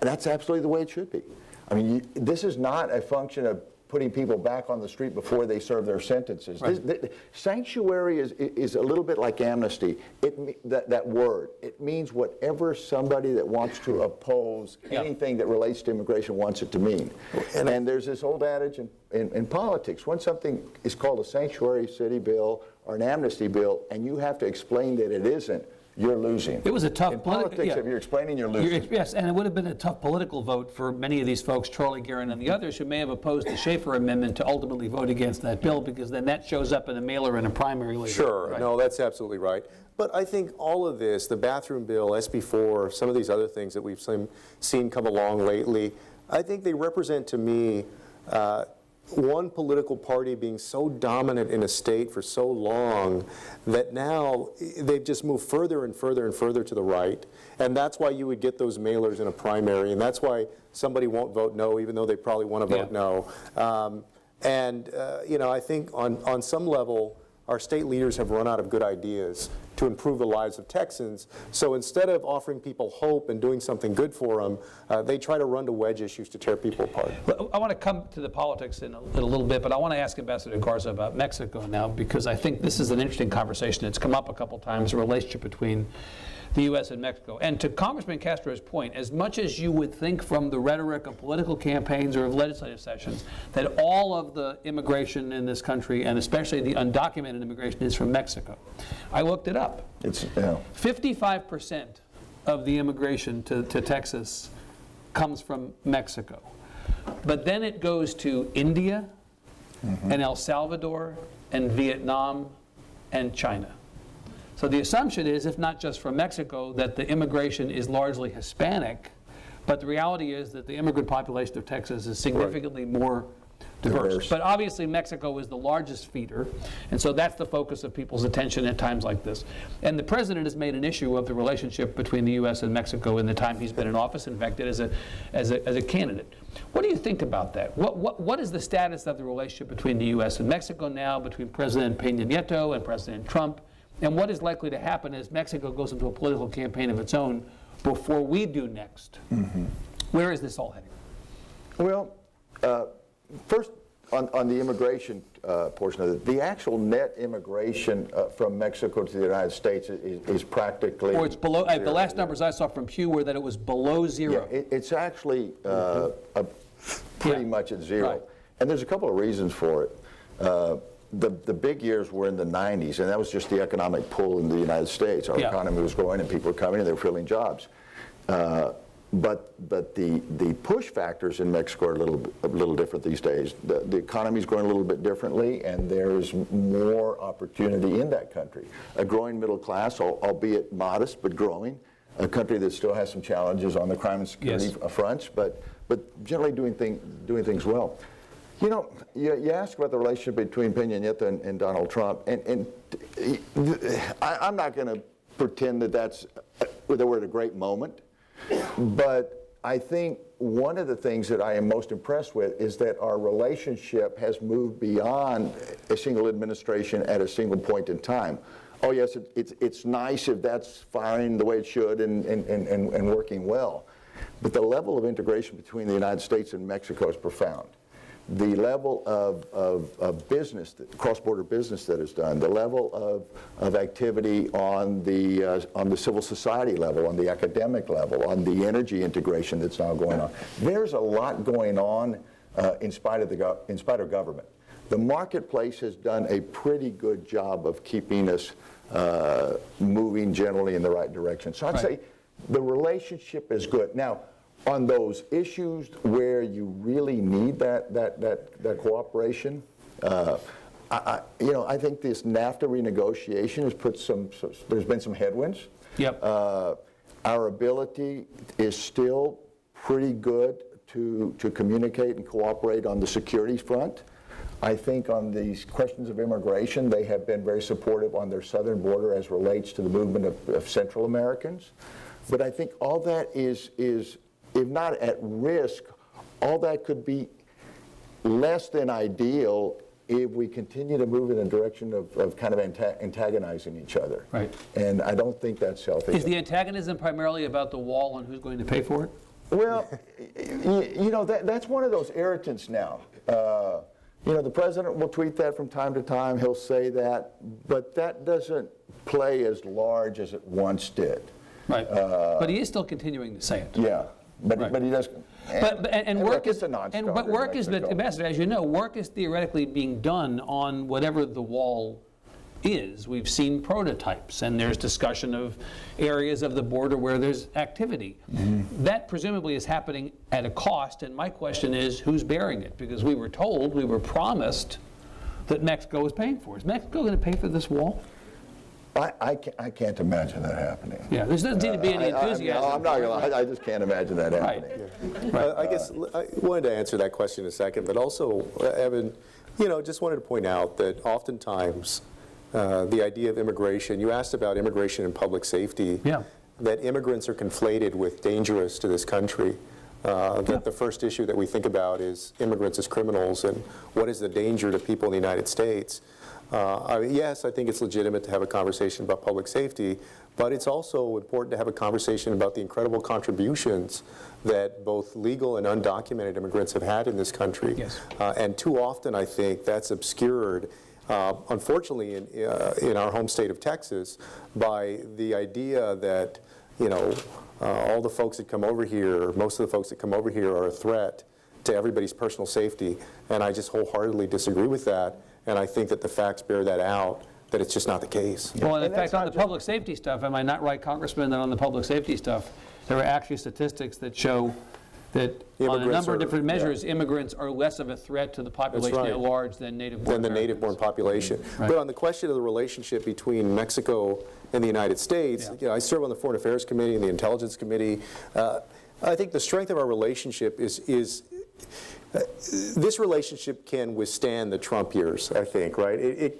C: That's absolutely the way it should be. I mean, this is not a function of putting people back on the street before they serve their sentences. Right. Sanctuary is a little bit like amnesty. That word, it means whatever somebody that wants to oppose anything that relates to immigration wants it to mean. And there's this old adage in politics, when something is called a sanctuary city bill or an amnesty bill and you have to explain that it isn't, you're losing.
A: It was a tough
C: in politics. If you're explaining, you're losing.
A: Yes, and it would have been a tough political vote for many of these folks, Charlie Geren and the others, who may have opposed the Schaefer Amendment to ultimately vote against that bill, because then that shows up in a mailer in a primary later.
B: Sure,
A: Right.
B: no, that's absolutely right. But I think all of this, the bathroom bill, SB4, some of these other things that we've seen come along lately, I think they represent to me one political party being so dominant in a state for so long that now they've just moved further and further and further to the right. And that's why you would get those mailers in a primary. And that's why somebody won't vote no, even though they probably want to vote no. You know, I think on some level, our state leaders have run out of good ideas to improve the lives of Texans. So instead of offering people hope and doing something good for them, they try to run to wedge issues to tear people apart.
A: Well, I want to come to the politics in a little bit, but I want to ask Ambassador Garza about Mexico now, because I think this is an interesting conversation. It's come up a couple times, the relationship between the U.S. and Mexico. And to Congressman Castro's point, as much as you would think from the rhetoric of political campaigns or of legislative sessions that all of the immigration in this country, and especially the undocumented immigration, is from Mexico, I looked it up.
C: It's
A: 55% of the immigration to Texas comes from Mexico. But then it goes to India and El Salvador and Vietnam and China. So the assumption is, if not just from Mexico, that the immigration is largely Hispanic, but the reality is that the immigrant population of Texas is significantly more diverse. But obviously Mexico is the largest feeder, and so that's the focus of people's attention at times like this. And the president has made an issue of the relationship between the U.S. and Mexico in the time he's been in office, in fact, as a candidate. What do you think about that? What is the status of the relationship between the U.S. and Mexico now, between President Peña Nieto and President Trump? And what is likely to happen as Mexico goes into a political campaign of its own before we do next? Where is this all heading?
C: Well, first, on the immigration portion of it, the actual net immigration from Mexico to the United States is practically...
A: Or it's below, the last numbers I saw from Pew were that it was below zero.
C: Yeah, it's actually pretty much at zero.
A: Right.
C: And there's a couple of reasons for it. The big years were in the 90s, and that was just the economic pull in the United States. Our economy was growing, and people were coming, and they were filling jobs. But the push factors in Mexico are a little different these days. The economy is growing a little bit differently, and there's more opportunity in that country. A growing middle class, albeit modest, but growing. A country that still has some challenges on the crime and security fronts, but generally doing things well. You know, you asked about the relationship between Peña Nieto and Donald Trump, and I'm not going to pretend that we're at a great moment, but I think one of the things that I am most impressed with is that our relationship has moved beyond a single administration at a single point in time. Oh yes, it's nice if that's firing the way it should and working well, but the level of integration between the United States and Mexico is profound. The level of business, cross-border business that is done, the level of activity on the civil society level, on the academic level, on the energy integration that's now going on. There's a lot going on in spite of government. The marketplace has done a pretty good job of keeping us moving generally in the right direction. So I'd say the relationship is good. Now, on those issues where you really need that cooperation, I think this NAFTA renegotiation has put there's been some headwinds.
A: Yep.
C: Our ability is still pretty good to communicate and cooperate on the security front. I think on these questions of immigration, they have been very supportive on their southern border as relates to the movement of Central Americans. But I think all that is if not at risk, all that could be less than ideal if we continue to move in the direction of kind of antagonizing each other.
A: Right.
C: And I don't think that's healthy.
A: Is the antagonism primarily about the wall and who's going to pay for it?
C: Well, that's one of those irritants now. The president will tweet that from time to time. He'll say that, but that doesn't play as large as it once did.
A: Right. But he is still continuing to say it.
C: Yeah. But he does.
A: And work is
C: a non-starter.
A: But work is, Ambassador, as you know, work is theoretically being done on whatever the wall is. We've seen prototypes, and there's discussion of areas of the border where there's activity. That presumably is happening at a cost, and my question is, who's bearing it? Because we were told, we were promised that Mexico was paying for it. Is Mexico going to pay for this wall?
C: I can't imagine that happening.
A: Yeah, there doesn't seem to be any enthusiasm.
C: I'm not going to lie, I just can't imagine that
A: Right.
C: happening.
B: I guess I wanted to answer that question in a second, but also, Evan, just wanted to point out that oftentimes the idea of immigration, you asked about immigration and public safety,
A: Yeah.
B: that immigrants are conflated with dangerous to this country. That the first issue that we think about is immigrants as criminals and what is the danger to people in the United States. Yes, I think it's legitimate to have a conversation about public safety, but it's also important to have a conversation about the incredible contributions that both legal and undocumented immigrants have had in this country.
A: Yes.
B: And too often, I think, that's obscured, unfortunately, in our home state of Texas, by the idea that, all the folks that come over here, most of the folks that come over here are a threat to everybody's personal safety. And I just wholeheartedly disagree with that. And I think that the facts bear that out, that it's just not the case.
A: Well, and in
C: And
A: fact,
C: that's
A: on
C: not
A: the public safety stuff, am I not right, Congressman, that on the public safety stuff, there are actually statistics that show that on a
B: Immigrants
A: number of
B: are-
A: different measures, immigrants are less of a threat to the population
B: right.
A: at large than native-born
B: Than the
A: Americans.
B: native-born population.
A: Right.
B: But on the question of the relationship between Mexico and the United States,
A: Yeah.
B: I serve on the Foreign Affairs Committee and the Intelligence Committee. I think the strength of our relationship is this relationship can withstand the Trump years, I think, right?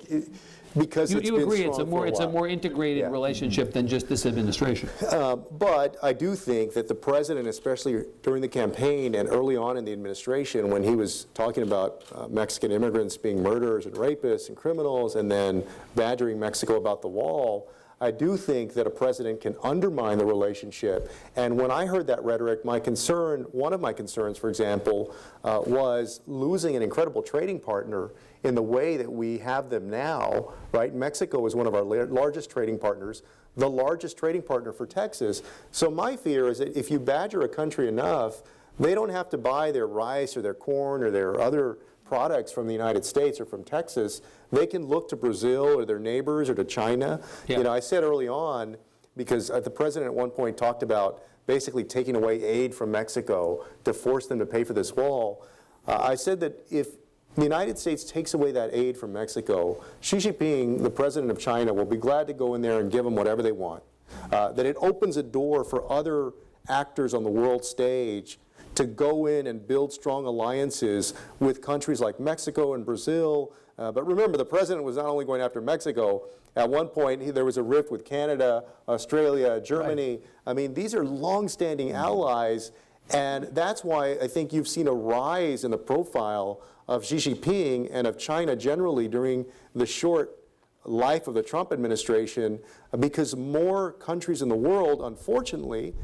B: Because it's
A: You
B: been
A: agree it's a
B: strong for
A: more
B: while.
A: integrated
B: Yeah.
A: relationship than just this administration.
B: But I do think that the president, especially during the campaign and early on in the administration, when he was talking about Mexican immigrants being murderers and rapists and criminals, and then badgering Mexico about the wall, I do think that a president can undermine the relationship. And when I heard that rhetoric, one of my concerns, for example, was losing an incredible trading partner in the way that we have them now, right? Mexico is one of our largest trading partners, the largest trading partner for Texas. So my fear is that if you badger a country enough, they don't have to buy their rice or their corn or their other products from the United States or from Texas. They can look to Brazil or their neighbors or to China.
A: Yeah.
B: I said early on, because the president at one point talked about basically taking away aid from Mexico to force them to pay for this wall. I said that if the United States takes away that aid from Mexico, Xi Jinping, the president of China, will be glad to go in there and give them whatever they want. That it opens a door for other actors on the world stage to go in and build strong alliances with countries like Mexico and Brazil. But remember, the president was not only going after Mexico. At one point, there was a rift with Canada, Australia, Germany. Right. I mean, these are long-standing allies, and that's why I think you've seen a rise in the profile of Xi Jinping and of China generally during the short life of the Trump administration, because more countries in the world, unfortunately,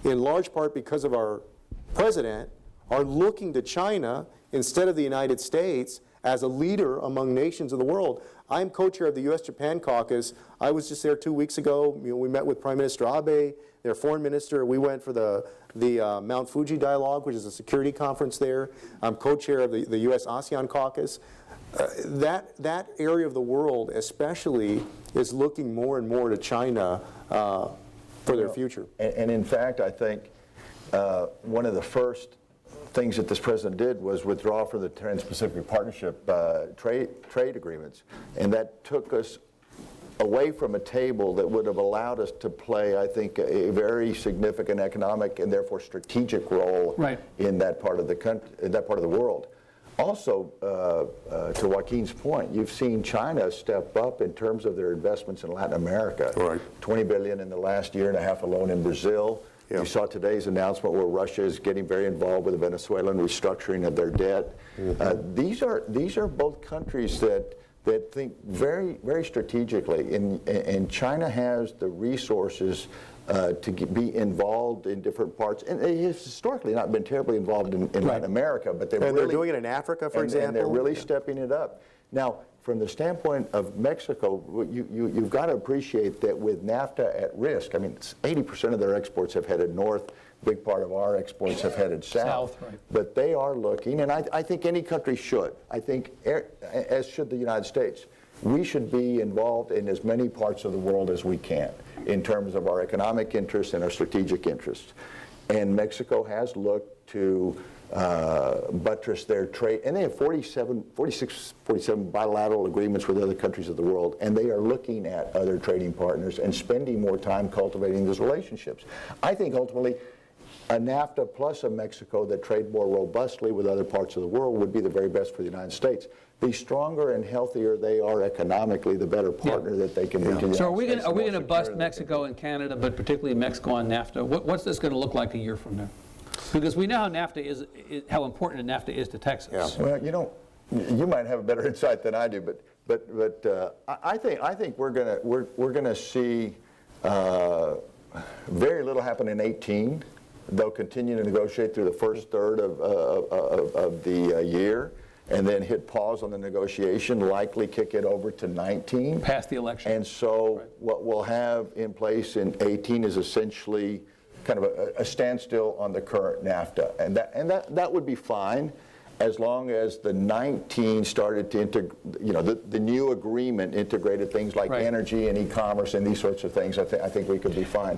B: in large part because of our president, are looking to China instead of the United States as a leader among nations of the world. I'm co-chair of the U.S.-Japan caucus. I was just there 2 weeks ago. We met with Prime Minister Abe, their foreign minister. We went for the Mount Fuji Dialogue, which is a security conference there. I'm co-chair of the U.S.-ASEAN caucus. That area of the world especially is looking more and more to China for their future.
C: And in fact, I think one of the first things that this president did was withdraw from the Trans-Pacific Partnership trade agreements, and that took us away from a table that would have allowed us to play, I think, a very significant economic and therefore strategic role
A: right.
C: in that part of the country, in that part of the world. Also, to Joaquin's point, you've seen China step up in terms of their investments in Latin America.
B: Right.
C: $20 billion in the last year and a half alone in Brazil.
B: Yeah.
C: You saw today's announcement where Russia is getting very involved with the Venezuelan restructuring of their debt. Mm-hmm. These are both countries that think very, very strategically, and China has the resources to be involved in different parts. And it has historically not been terribly involved in
A: right.
C: Latin America, but they're
B: doing it in Africa, for example.
C: And they're really stepping it up. Now, from the standpoint of Mexico, you've got to appreciate that with NAFTA at risk, I mean, 80% of their exports have headed north, a big part of our exports have headed south.
A: Right.
C: But they are looking, and I think any country should, I think, as should the United States, we should be involved in as many parts of the world as we can in terms of our economic interests and our strategic interests. And Mexico has looked to buttress their trade, and they have 47 bilateral agreements with other countries of the world, and they are looking at other trading partners and spending more time cultivating those relationships. I think ultimately a NAFTA plus a Mexico that trade more robustly with other parts of the world would be the very best for the United States. The stronger and healthier they are economically, the better partner that they can be to the United States.
A: So are we going to bust Mexico and Canada, but particularly Mexico on NAFTA? What's this going to look like a year from now? Because we know how NAFTA is how important NAFTA is to Texas.
B: Yeah.
C: Well, you know, you might have a better insight than I do, but I think we're gonna see very little happen in 2018. They'll continue to negotiate through the first third of the year, and then hit pause on the negotiation, likely kick it over to 2019.
A: Past the election.
C: And so what we'll have in place in 2018 is essentially kind of a standstill on the current NAFTA. And that would be fine as long as the 19 started to the new agreement integrated things like energy and e-commerce and these sorts of things. I think we could be fine.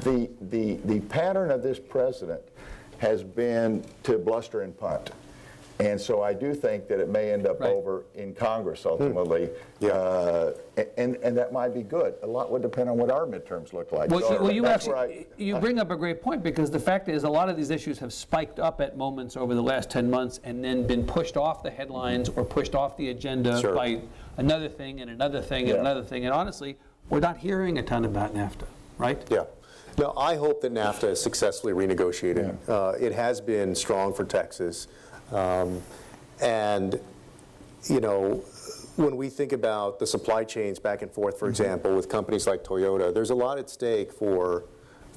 C: The pattern of this president has been to bluster and punt. And so I do think that it may end up over in Congress ultimately, and that might be good. A lot would depend on what our midterms look like.
A: Well, you bring up a great point, because the fact is a lot of these issues have spiked up at moments over the last 10 months and then been pushed off the headlines or pushed off the agenda by another thing and another thing and another thing. And honestly, we're not hearing a ton about NAFTA, right?
B: Yeah. No, I hope that NAFTA is successfully renegotiated. It has been strong for Texas. And, you know, when we think about the supply chains back and forth, for example, with companies like Toyota, there's a lot at stake for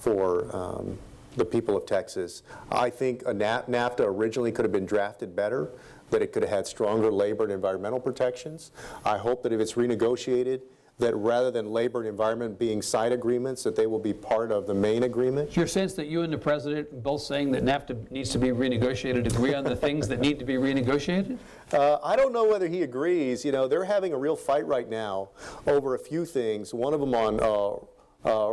B: the people of Texas. I think a NAFTA originally could have been drafted better, that it could have had stronger labor and environmental protections. I hope that if it's renegotiated, that rather than labor and environment being side agreements, that they will be part of the main agreement.
A: Your sense that you and the president both saying that NAFTA needs to be renegotiated agree on the things that need to be renegotiated?
B: I don't know whether he agrees. You know, they're having a real fight right now over a few things. One of them on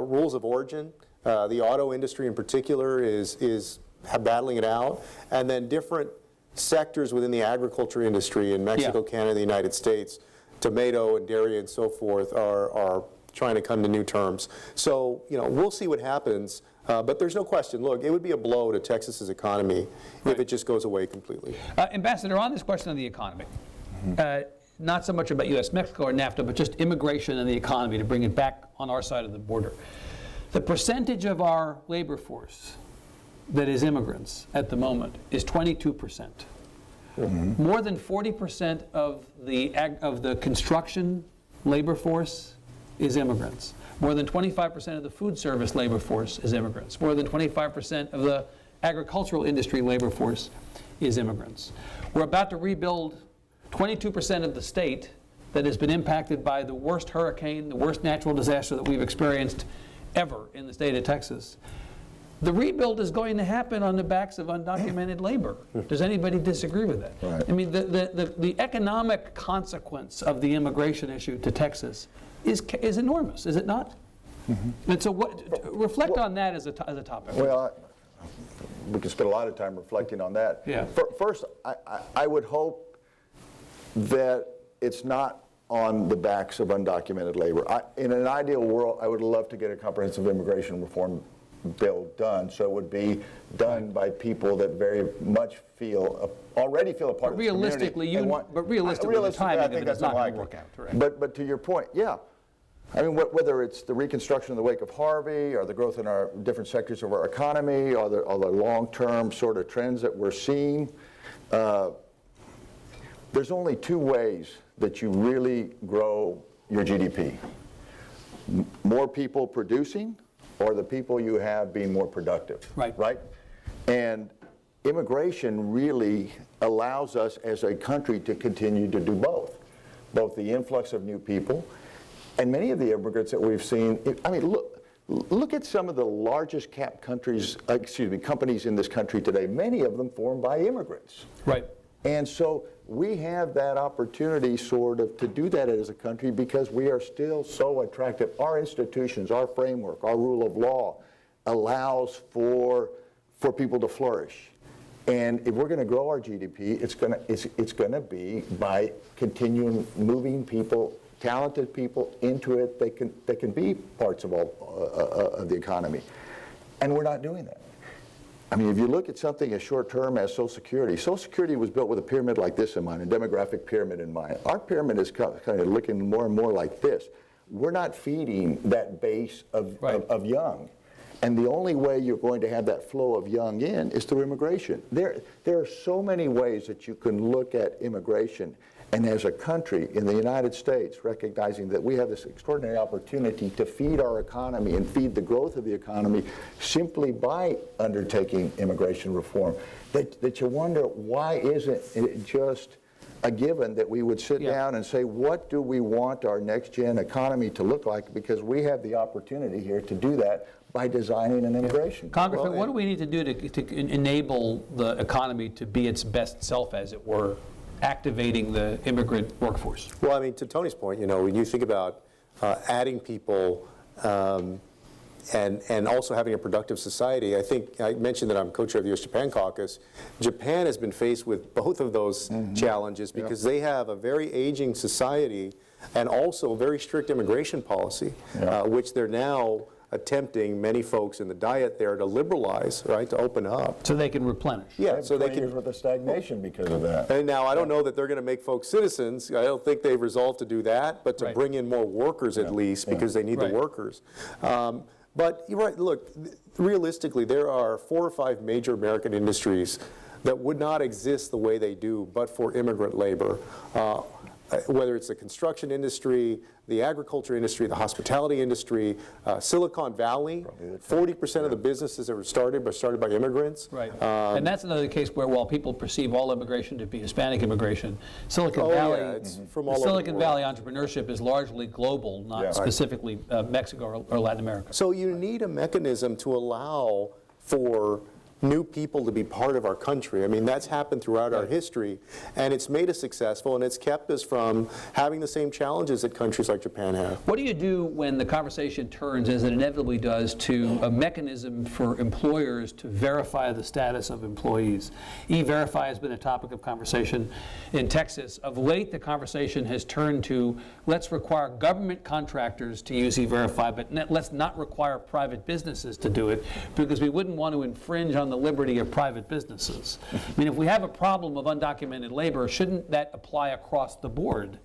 B: rules of origin. The auto industry in particular is battling it out. And then different sectors within the agriculture industry in Mexico, Canada, the United States, tomato and dairy and so forth are trying to come to new terms. So, you know, we'll see what happens. But there's no question, look, it would be a blow to Texas's economy if it just goes away completely.
A: Ambassador, on this question of the economy, not so much about U.S.-Mexico or NAFTA, but just immigration and the economy, to bring it back on our side of the border. The percentage of our labor force that is immigrants at the moment is 22%. More than 40% of the construction labor force is immigrants. More than 25% of the food service labor force is immigrants. More than 25% of the agricultural industry labor force is immigrants. We're about to rebuild 22% of the state that has been impacted by the worst hurricane, the worst natural disaster that we've experienced ever in the state of Texas. The rebuild is going to happen on the backs of undocumented labor. Does anybody disagree with that?
C: Right.
A: I mean, the economic consequence of the immigration issue to Texas is enormous, is it not? And so reflect on that as a topic.
C: Well, we can spend a lot of time reflecting on that.
A: Yeah.
C: First, I would hope that it's not on the backs of undocumented labor. In an ideal world, I would love to get a comprehensive immigration reform bill done, so it would be done by people that very much already feel a part of the community.
A: But realistically, the timing of it is not going to work out. Right?
C: But to your point, yeah. I mean, whether it's the reconstruction in the wake of Harvey, or the growth in our different sectors of our economy, or the long-term sort of trends that we're seeing, there's only two ways that you really grow your GDP. More people producing, or the people you have being more productive. Right? And immigration really allows us as a country to continue to do both the influx of new people, and many of the immigrants that we've seen. I mean, look at some of the largest cap companies in this country today. Many of them formed by immigrants.
A: Right.
C: And so we have that opportunity sort of to do that as a country because we are still so attractive. Our institutions, our framework, our rule of law allows for people to flourish. And if we're going to grow our GDP, it's going to be by continuing moving people, talented people into it. They can be parts of of the economy. And we're not doing that. I mean, if you look at something as short-term as Social Security was built with a pyramid like this in mind, a demographic pyramid in mind. Our pyramid is kind of looking more and more like this. We're not feeding that base of young. And the only way you're going to have that flow of young in is through immigration. There are so many ways that you can look at immigration. And as a country in the United States, recognizing that we have this extraordinary opportunity to feed our economy and feed the growth of the economy simply by undertaking immigration reform, that you wonder, why isn't it just a given that we would sit down and say, what do we want our next-gen economy to look like? Because we have the opportunity here to do that by designing an immigration.
A: Congressman, what do we need to do to enable the economy to be its best self, as it were, activating the immigrant workforce?
B: Well, I mean, to Tony's point, you know, when you think about adding people and also having a productive society, I think I mentioned that I'm co-chair of the U.S.-Japan caucus. Japan has been faced with both of those challenges because they have a very aging society and also a very strict immigration policy, which they're now attempting, many folks in the diet there, to liberalize, right, to open up.
A: So they can replenish.
B: Yeah, so they can.
C: Years worth of stagnation because of that.
B: And now, I don't know that they're going to make folks citizens. I don't think they've resolved to do that, but to bring in more workers at least, because they need the workers. But you're right, look, realistically, there are 4 or 5 major American industries that would not exist the way they do but for immigrant labor. Whether it's the construction industry, the agriculture industry, the hospitality industry, Silicon Valley, 40% of the businesses that were started by immigrants.
A: Right. And that's another case where, while people perceive all immigration to be Hispanic immigration, Silicon Valley,
B: it's from all over
A: Silicon
B: the
A: Valley entrepreneurship is largely global, not specifically Mexico or Latin America.
B: So you need a mechanism to allow for new people to be part of our country. I mean, that's happened throughout our history, and it's made us successful, and it's kept us from having the same challenges that countries like Japan have.
A: What do you do when the conversation turns, as it inevitably does, to a mechanism for employers to verify the status of employees? EVerify has been a topic of conversation in Texas. Of late, the conversation has turned to, let's require government contractors to use EVerify, but let's not require private businesses to do it, because we wouldn't want to infringe on the liberty of private businesses. I mean, if we have a problem of undocumented labor, shouldn't that apply across the board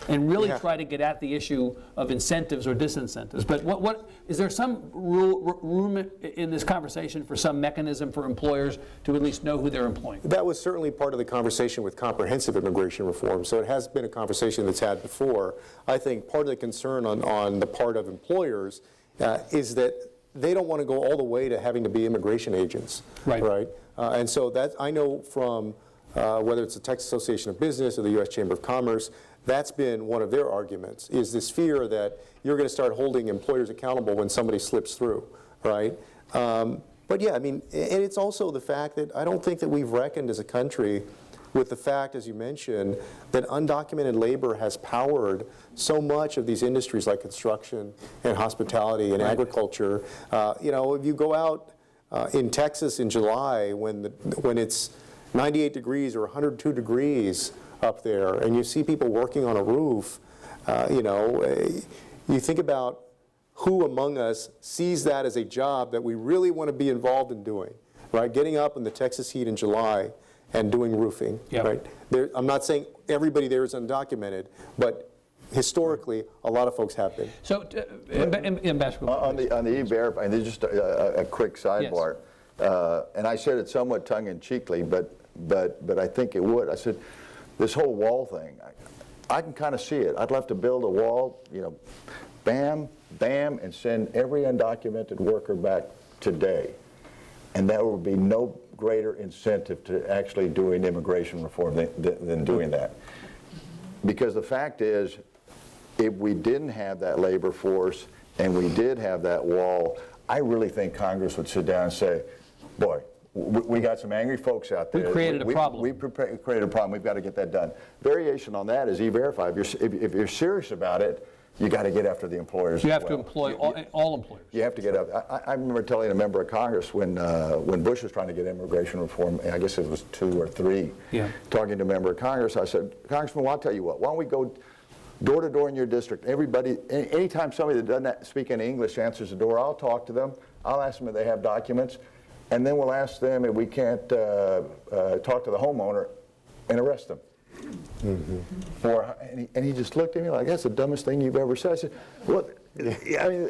A: and really try to get at the issue of incentives or disincentives? But what is there some room in this conversation for some mechanism for employers to at least know who they're employing?
B: That was certainly part of the conversation with comprehensive immigration reform, so it has been a conversation that's had before. I think part of the concern on the part of employers is that they don't want to go all the way to having to be immigration agents, right? And so that, I know from whether it's the Texas Association of Business or the U.S. Chamber of Commerce, that's been one of their arguments, is this fear that you're going to start holding employers accountable when somebody slips through, right? But yeah, I mean, and it's also the fact that I don't think that we've reckoned as a country with the fact, as you mentioned, that undocumented labor has powered so much of these industries like construction and hospitality and agriculture. You know, if you go out in Texas in July when it's 98 degrees or 102 degrees up there, and you see people working on a roof, you know, you think about who among us sees that as a job that we really want to be involved in doing, right? Getting up in the Texas heat in July and doing roofing, right? I'm not saying everybody there is undocumented, but historically, a lot of folks have been.
A: So, Ambassador,
C: on the EVerify, and there's just a quick sidebar, and I said it somewhat tongue-in-cheekly, but I think it would. I said, this whole wall thing, I can kind of see it. I'd love to build a wall, you know, bam, bam, and send every undocumented worker back today, and that would be no greater incentive to actually doing immigration reform than doing that. Because the fact is, if we didn't have that labor force and we did have that wall, I really think Congress would sit down and say, boy, we got some angry folks out there.
A: We created a problem.
C: We created a problem. We've got to get that done. Variation on that is EVerify. If you're serious about it, you got to get after the employers.
A: You
C: as
A: have to
C: well.
A: employ all employers.
C: You have to get up. I remember telling a member of Congress when Bush was trying to get immigration reform, I guess it was 2 or 3, talking to a member of Congress, I said, Congressman, well, I'll tell you what, why don't we go door to door in your district? Everybody, anytime somebody that doesn't speak any English answers the door, I'll talk to them. I'll ask them if they have documents, and then we'll ask them if we can't talk to the homeowner and arrest them. And he just looked at me like, that's the dumbest thing you've ever said. I said, well, I mean,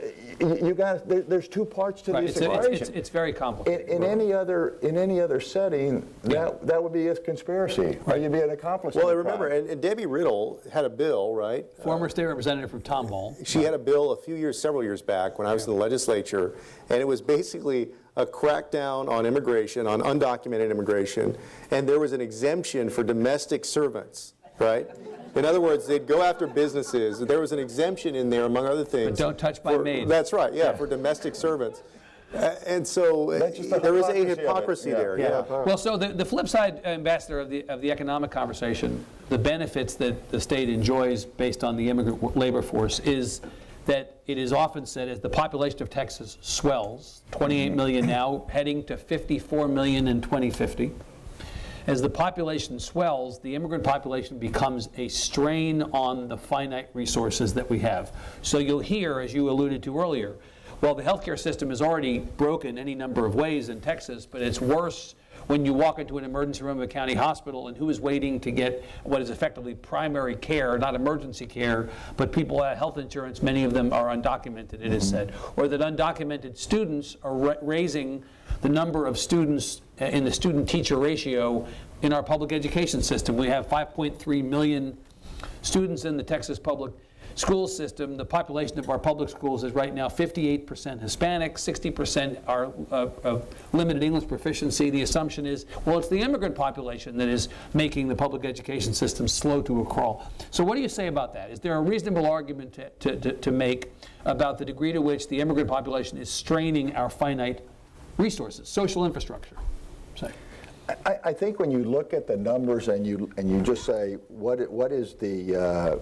C: you guys, there's 2 parts to this equation.
A: It's very complicated.
C: In any other setting, that would be a conspiracy, or you'd be an accomplice.
B: Well, I remember, and Debbie Riddle had a bill, right?
A: Former state representative from Tom Hall.
B: She had a bill several years back when I was in the legislature, and it was basically a crackdown on immigration, on undocumented immigration, and there was an exemption for domestic servants, right? In other words, they'd go after businesses. There was an exemption in there, among other things.
A: But don't touch my maid.
B: That's right, yeah, for domestic servants. And so there is a hypocrisy there. Yeah.
A: Well, so the flip side, Ambassador, of the economic conversation, the benefits that the state enjoys based on the immigrant labor force is that it is often said as the population of Texas swells, 28 million now, heading to 54 million in 2050. As the population swells, the immigrant population becomes a strain on the finite resources that we have. So you'll hear, as you alluded to earlier, well, the healthcare system is already broken any number of ways in Texas, but it's worse when you walk into an emergency room of a county hospital and who is waiting to get what is effectively primary care, not emergency care, but people who have health insurance, many of them are undocumented, it is said. Or that undocumented students are raising the number of students in the student-teacher ratio in our public education system. We have 5.3 million students in the Texas public school system. The population of our public schools is right now 58% Hispanic, 60% are of limited English proficiency. The assumption is, well, it's the immigrant population that is making the public education system slow to a crawl. So what do you say about that? Is there a reasonable argument to make about the degree to which the immigrant population is straining our finite resources, social infrastructure, say?
C: I think when you look at the numbers and you just say what is the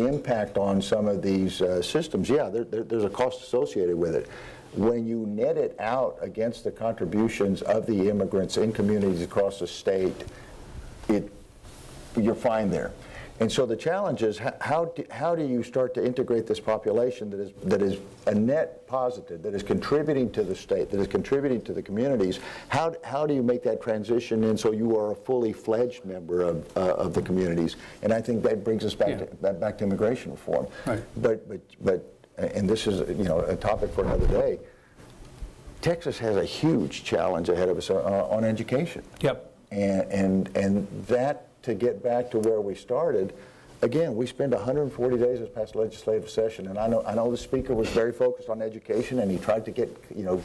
C: impact on some of these systems, yeah, there's a cost associated with it. When you net it out against the contributions of the immigrants in communities across the state, you're fine there. And so the challenge is how do you start to integrate this population that is a net positive, that is contributing to the state, that is contributing to the communities? How do you make that transition in so you are a fully fledged member of the communities? And I think that brings us back to immigration reform.
A: Right.
C: But and this is a topic for another day. Texas has a huge challenge ahead of us on education.
A: Yep.
C: And that, to get back to where we started, again, we spent 140 days this past legislative session, and I know the speaker was very focused on education, and he tried to get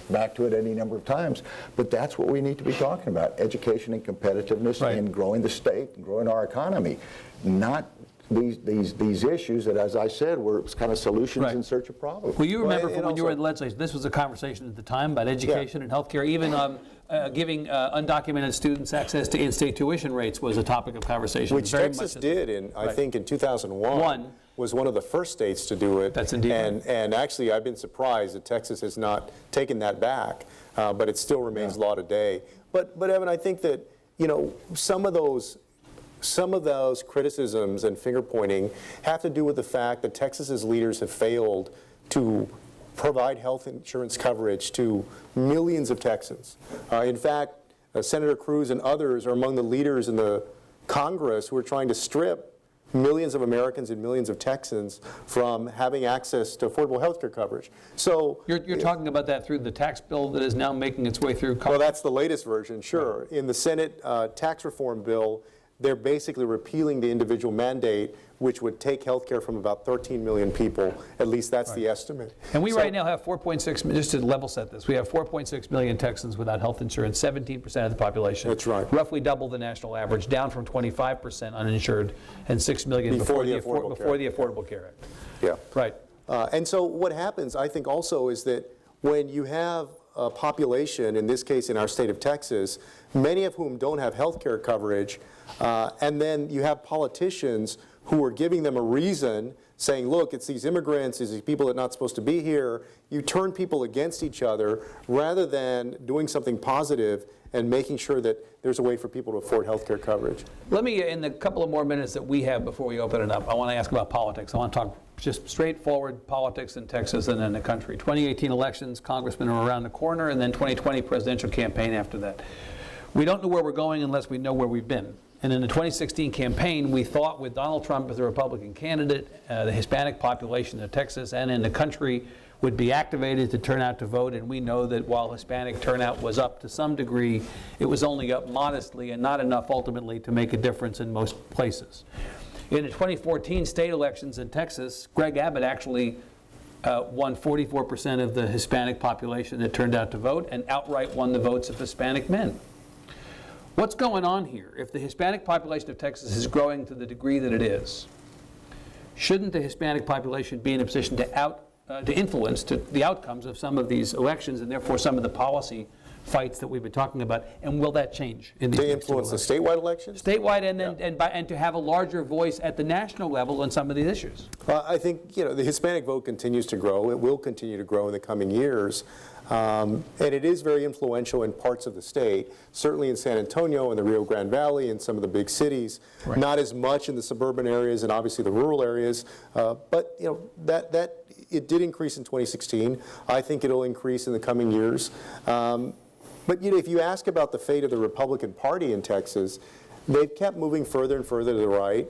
C: back to it any number of times, but that's what we need to be talking about: education and competitiveness,
A: right,
C: and growing the state and growing our economy, not these issues that, as I said, were kind of solutions
A: right,
C: in search of problems.
A: Well, you remember from when you were in the legislature, this was a conversation at the time about education and healthcare. Even giving undocumented students access to in-state tuition rates was a topic of conversation.
B: Which Texas did, I think, in 2001. Was one of the first states to do it.
A: That's indeed right.
B: And actually, I've been surprised that Texas has not taken that back, but it still remains law today. But Evan, I think that some of those criticisms and finger pointing have to do with the fact that Texas's leaders have failed to provide health insurance coverage to millions of Texans. In fact, Senator Cruz and others are among the leaders in the Congress who are trying to strip millions of Americans and millions of Texans from having access to affordable health care coverage. So
A: you're talking about that through the tax bill that is now making its way through Congress?
B: Well, that's the latest version, sure. Right. In the Senate tax reform bill, they're basically repealing the individual mandate, which would take health care from about 13 million people. At least that's the estimate. And we
A: right now have 4.6, just to level set this, we have 4.6 million Texans without health insurance, 17% of the population.
B: That's right.
A: Roughly double the national average, down from 25% uninsured, and 6 million before the Affordable Care Act.
B: Yeah.
A: Right.
B: And so what happens, I think, also is that when you have population, in this case in our state of Texas, many of whom don't have health care coverage, and then you have politicians who are giving them a reason, saying, look, it's these immigrants, it's these people that are not supposed to be here. You turn people against each other rather than doing something positive and making sure that there's a way for people to afford health care coverage.
A: Let me, in the couple of more minutes that we have before we open it up, I want to ask about politics. I want to talk just straightforward politics in Texas and in the country. 2018 elections, congressmen are around the corner, and then 2020 presidential campaign after that. We don't know where we're going unless we know where we've been. And in the 2016 campaign, we thought with Donald Trump as the Republican candidate, the Hispanic population of Texas and in the country would be activated to turn out to vote, and we know that while Hispanic turnout was up to some degree, it was only up modestly and not enough ultimately to make a difference in most places. In the 2014 state elections in Texas, Greg Abbott actually won 44% of the Hispanic population that turned out to vote and outright won the votes of Hispanic men. What's going on here? If the Hispanic population of Texas is growing to the degree that it is, shouldn't the Hispanic population be in a position to influence the outcomes of some of these elections and therefore some of the policy fights that we've been talking about? And will that change in these
B: To influence the statewide elections?
A: Statewide and to have a larger voice at the national level on some of these issues?
B: Well, I think the Hispanic vote continues to grow. It will continue to grow in the coming years. And it is very influential in parts of the state, certainly in San Antonio and the Rio Grande Valley and some of the big cities, right. Not as much in the suburban areas and obviously the rural areas, but that it did increase in 2016. I think it'll increase in the coming years. But if you ask about the fate of the Republican Party in Texas, they've kept moving further and further to the right.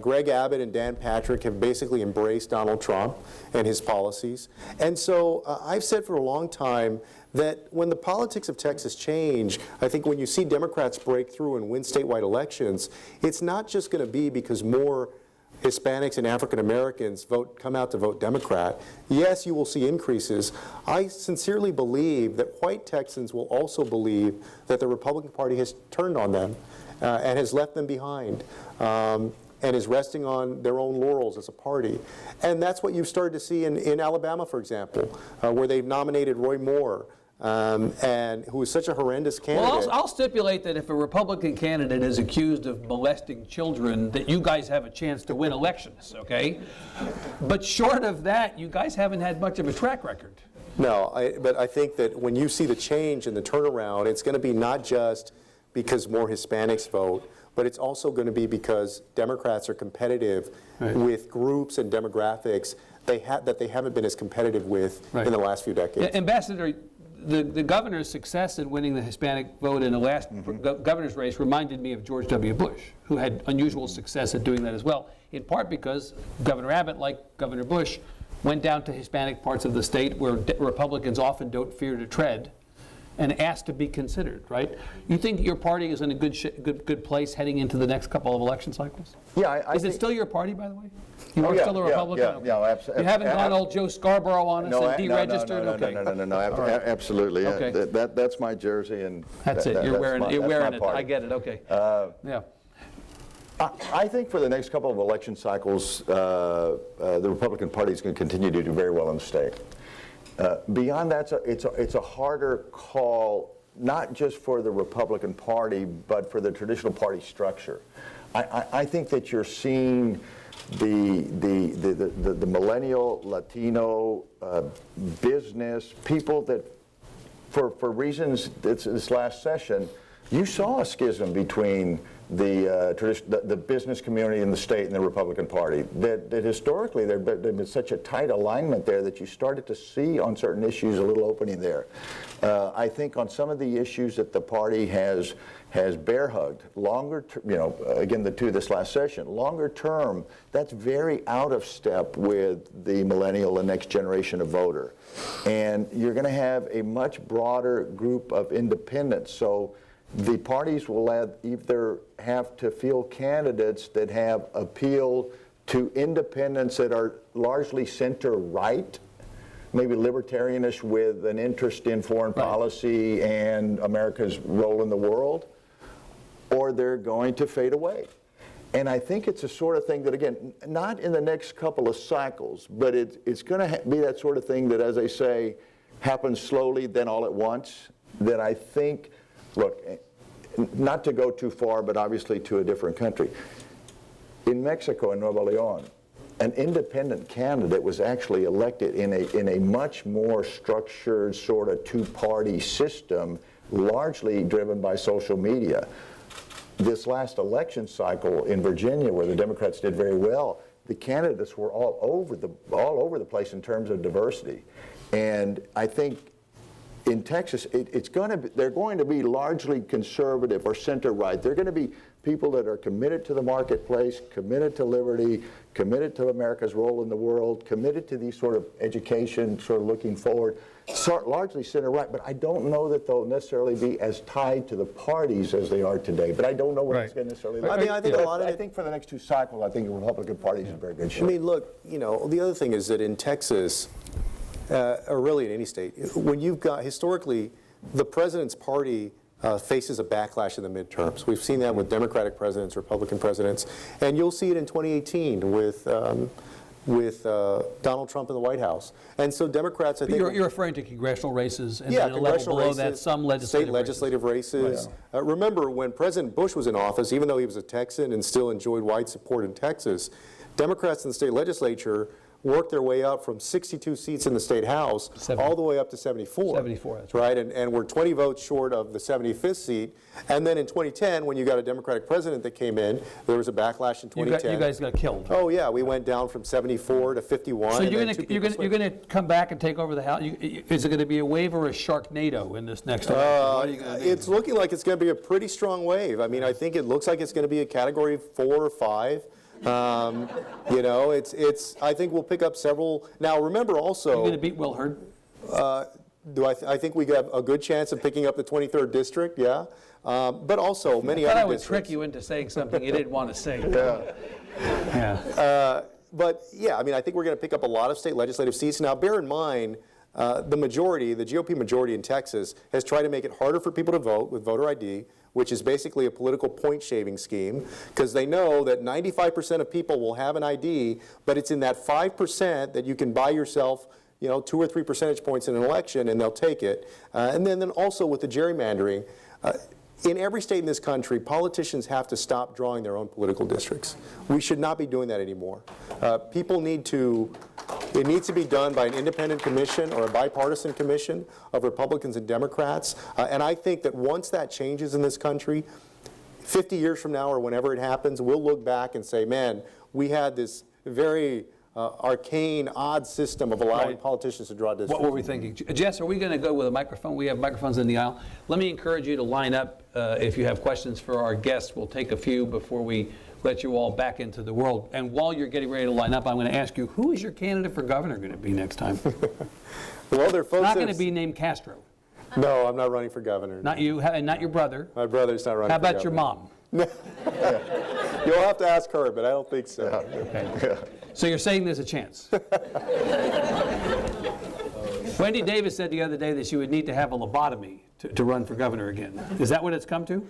B: Greg Abbott and Dan Patrick have basically embraced Donald Trump and his policies. And so I've said for a long time that when the politics of Texas change, I think when you see Democrats break through and win statewide elections, it's not just going to be because more Hispanics and African Americans come out to vote Democrat. Yes, you will see increases. I sincerely believe that white Texans will also believe that the Republican Party has turned on them and has left them behind. And is resting on their own laurels as a party. And that's what you've started to see in Alabama, for example, where they've nominated Roy Moore, and who is such a horrendous candidate.
A: Well, I'll stipulate that if a Republican candidate is accused of molesting children, that you guys have a chance to win elections, okay? But short of that, you guys haven't had much of a track record.
B: No, but I think that when you see the change and the turnaround, it's going to be not just because more Hispanics vote, but it's also going to be because Democrats are competitive with groups and demographics that they haven't been as competitive with in the last few decades.
A: Ambassador, the governor's success in winning the Hispanic vote in the last governor's race reminded me of George W. Bush, who had unusual success at doing that as well, in part because Governor Abbott, like Governor Bush, went down to Hispanic parts of the state where Republicans often don't fear to tread, and asked to be considered, right? You think your party is in a good place heading into the next couple of election cycles?
C: Yeah,
A: Is it still your party, by the way? You are still a Republican?
C: Yeah, absolutely.
A: You haven't gone old Joe Scarborough on us and deregistered?
C: No, absolutely.
A: Okay.
C: That's my jersey, and
A: that's it. You're wearing it.
C: Party.
A: I get it. Okay. Yeah.
C: I think for the next couple of election cycles, the Republican Party is going to continue to do very well in the state. Beyond that, it's a harder call, not just for the Republican Party, but for the traditional party structure. I think that you're seeing the millennial, Latino, business, people that, for reasons, this last session, you saw a schism between the business community in the state and the Republican Party. That historically there's been such a tight alignment there that you started to see on certain issues a little opening there. I think on some of the issues that the party has bear hugged, again the two this last session, longer term, that's very out of step with the millennial and next generation of voter. And you're going to have a much broader group of independents. So the parties will either have to field candidates that have appeal to independents that are largely center-right, maybe libertarianish with an interest in foreign policy and America's role in the world, or they're going to fade away. And I think it's a sort of thing that, again, not in the next couple of cycles, but it's going to be that sort of thing that, as I say, happens slowly, then all at once, then I think, look, not to go too far, but obviously to a different country. In Mexico, in Nuevo León, an independent candidate was actually elected in a much more structured sort of two-party system, largely driven by social media. This last election cycle in Virginia, where the Democrats did very well, the candidates were all over the place in terms of diversity. And I think in Texas, they're going to be largely conservative or center-right. They're going to be people that are committed to the marketplace, committed to liberty, committed to America's role in the world, committed to these sort of education, sort of looking forward, largely center-right. But I don't know that they'll necessarily be as tied to the parties as they are today. But I don't know what it's going to necessarily be.
B: I mean, I think
C: I think for the next two cycles, I think the Republican Party is in very good shape.
B: I mean, look, you know, the other thing is that in Texas, or really in any state, when you've got, historically, the president's party faces a backlash in the midterms. We've seen that with Democratic presidents, Republican presidents, and you'll see it in 2018 with Donald Trump in the White House. And so Democrats, I think...
A: You're referring to congressional races, and
B: yeah,
A: then a level below
B: races,
A: that, some legislative
B: state legislative races. Remember, when President Bush was in office, even though he was a Texan and still enjoyed wide support in Texas, Democrats in the state legislature worked their way up from 62 seats in the state house all the way up to 74.
A: 74, that's
B: right. And we're 20 votes short of the 75th seat. And then in 2010, when you got a Democratic president that came in, there was a backlash in 2010.
A: You guys got killed.
B: Oh yeah, we went down from 74 to 51.
A: So you're going to come back and take over the House? Is it going to be a wave or a Sharknado in this next election?
B: It's looking like it's going to be a pretty strong wave. I mean, I think it looks like it's going to be a category 4 or 5. You know, I think we'll pick up several. Now, remember also.
A: You're going to beat Will Hurd?
B: I think we have a good chance of picking up the 23rd district, yeah. But also many other districts.
A: I thought I would trick you into saying something you didn't want to say.
B: But yeah, I mean, I think we're going to pick up a lot of state legislative seats. Now, bear in mind, the GOP majority in Texas has tried to make it harder for people to vote with voter ID, which is basically a political point-shaving scheme, because they know that 95% of people will have an ID, but it's in that 5% that you can buy yourself, you know, 2 or 3 percentage points in an election, and they'll take it. And then also with the gerrymandering, in every state in this country, politicians have to stop drawing their own political districts. We should not be doing that anymore. It needs to be done by an independent commission or a bipartisan commission of Republicans and Democrats. And I think that once that changes in this country, 50 years from now or whenever it happens, we'll look back and say, man, we had this very arcane, odd system of allowing politicians to draw districts.
A: What were we thinking? Jess, are we going to go with a microphone? We have microphones in the aisle. Let me encourage you to line up. If you have questions for our guests, we'll take a few before we let you all back into the world. And while you're getting ready to line up, I'm going to ask you, who is your candidate for governor going to be next time?
B: Well, there are folks.
A: Not going to be named Castro.
B: No, I'm not running for governor.
A: Not you, and not your brother.
B: My brother's not running
A: How
B: for
A: about your mom?
B: You'll have to ask her, but I don't think so.
A: Okay. So you're saying there's a chance? Wendy Davis said the other day that she would need to have a lobotomy to run for governor again. Is that what it's come to?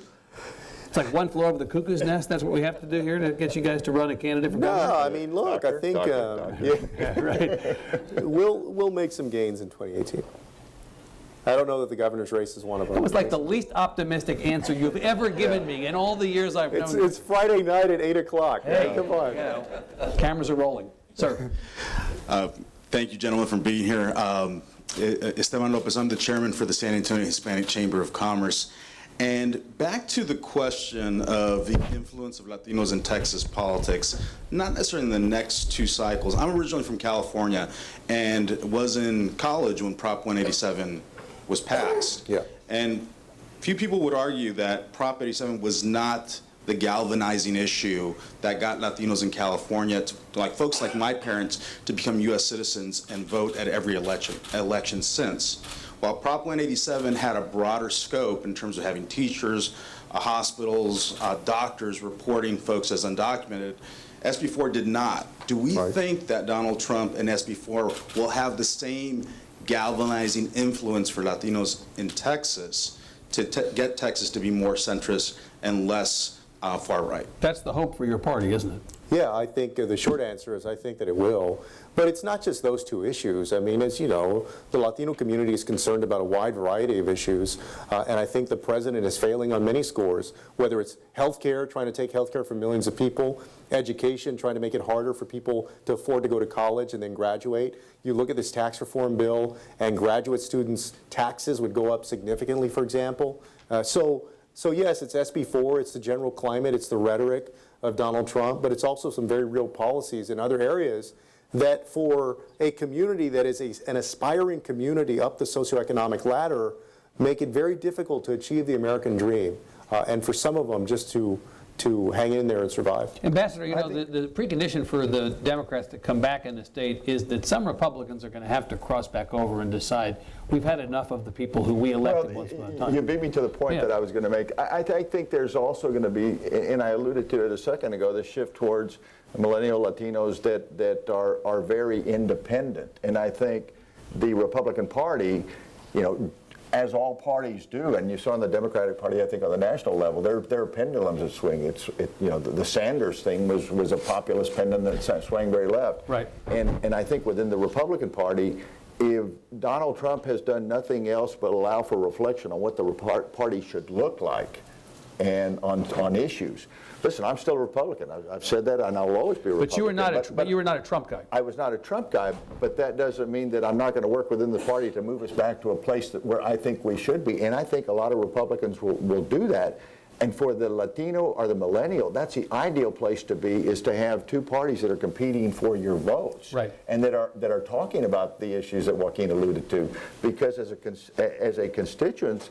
A: It's like one flew over the cuckoo's nest. That's what we have to do here to get you guys to run a candidate for governor?
B: No, I mean, look, I think
A: Yeah, right.
B: we'll make some gains in 2018. I don't know that the governor's race is one of them.
A: That was like the least optimistic answer you've ever given me in all the years I've known you.
B: It's Friday night at 8 o'clock.
A: Hey,
B: come on.
A: You know, cameras are rolling. Sir.
D: Thank you, gentlemen, for being here. Esteban Lopez, I'm the chairman for the San Antonio Hispanic Chamber of Commerce. And back to the question of the influence of Latinos in Texas politics, not necessarily in the next 2 cycles. I'm originally from California and was in college when Prop 187 was passed.
B: Yeah.
D: And few people would argue that Prop 87 was not the galvanizing issue that got Latinos in California, like folks like my parents, to become U.S. citizens and vote at every election since. While Prop 187 had a broader scope in terms of having teachers, hospitals, doctors reporting folks as undocumented, SB 4 did not. Do we think that Donald Trump and SB 4 will have the same galvanizing influence for Latinos in Texas to get Texas to be more centrist and less far right?
A: That's the hope for your party, isn't it?
B: Yeah, I think the short answer is I think that it will. But it's not just those two issues. I mean, as you know, the Latino community is concerned about a wide variety of issues, and I think the president is failing on many scores, whether it's healthcare, trying to take healthcare from millions of people, education, trying to make it harder for people to afford to go to college and then graduate. You look at this tax reform bill, and graduate students' taxes would go up significantly, for example. So yes, it's SB4, it's the general climate, it's the rhetoric of Donald Trump, but it's also some very real policies in other areas that for a community that is an aspiring community up the socioeconomic ladder make it very difficult to achieve the American dream, and for some of them just to hang in there and survive.
A: Ambassador, you know, the precondition for the Democrats to come back in the state is that some Republicans are going to have to cross back over and decide we've had enough of the people who we elected once upon a time.
C: You beat me to the point that I was going to make. I think there's also going to be, and I alluded to it a second ago, the shift towards millennial Latinos that are very independent. And I think the Republican Party, you know, as all parties do, and you saw in the Democratic Party, I think on the national level, there are pendulums that swing. You know, the Sanders thing was a populist pendulum that swung very left.
A: Right.
C: And I think within the Republican Party, if Donald Trump has done nothing else but allow for reflection on what the party should look like and on issues. Listen, I'm still a Republican. I've said that, and I'll always be a Republican.
A: But you were not a Trump guy.
C: I was not a Trump guy, but that doesn't mean that I'm not going to work within the party to move us back to a place where I think we should be. And I think a lot of Republicans will do that. And for the Latino or the millennial, that's the ideal place to be, is to have two parties that are competing for your votes.
A: Right.
C: And that are talking about the issues that Joaquin alluded to. Because as a constituents,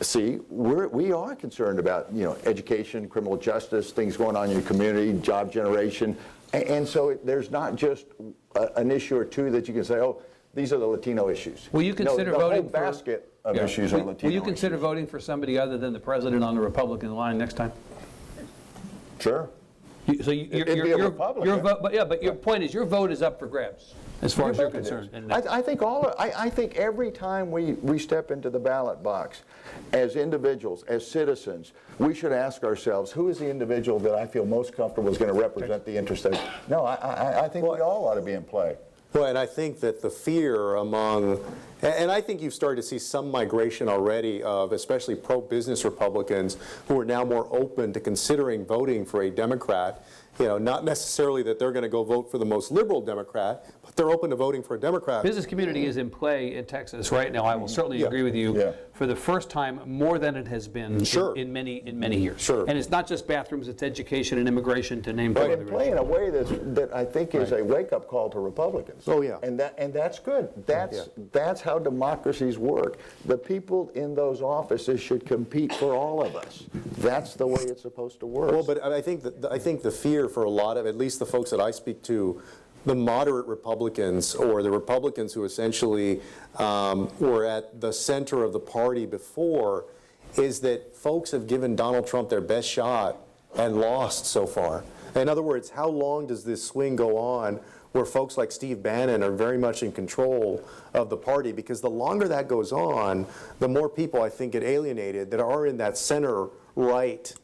C: see, we are concerned about, you know, education, criminal justice, things going on in your community, job generation. And so there's not just an issue or two that you can say, oh, these are the Latino issues.
A: Will you consider voting for...
C: The whole basket of issues are Latino issues.
A: Will you consider voting for somebody other than the president on the Republican line next time?
C: Sure.
A: So
C: It'd be a Republican.
A: your vote, but your point is your vote is up for grabs as far as you're concerned. And
C: I think I think every time we step into the ballot box, as individuals, as citizens, we should ask ourselves, who is the individual that I feel most comfortable is going to represent the interest of? No, I think we all ought to be in play.
B: Well, and I think that the fear among, and I think you've started to see some migration already of especially pro-business Republicans who are now more open to considering voting for a Democrat. You know, not necessarily that they're going to go vote for the most liberal Democrat, but they're open to voting for a Democrat.
A: business community is in play in Texas right now. I will certainly agree with you. For the first time, more than it has been in many years.
B: Sure.
A: And it's not just bathrooms; it's education and immigration, to name two other
C: But in play in a way that I think is a wake-up call to Republicans.
B: Oh, yeah.
C: And that's good. That's how democracies work. The people in those offices should compete for all of us. That's the way it's supposed to work.
B: Well, but I think the fear for a lot of, at least the folks that I speak to, the moderate Republicans or the Republicans who essentially were at the center of the party before, is that folks have given Donald Trump their best shot and lost so far. In other words, how long does this swing go on where folks like Steve Bannon are very much in control of the party? Because the longer that goes on, the more people I think get alienated that are in that center-right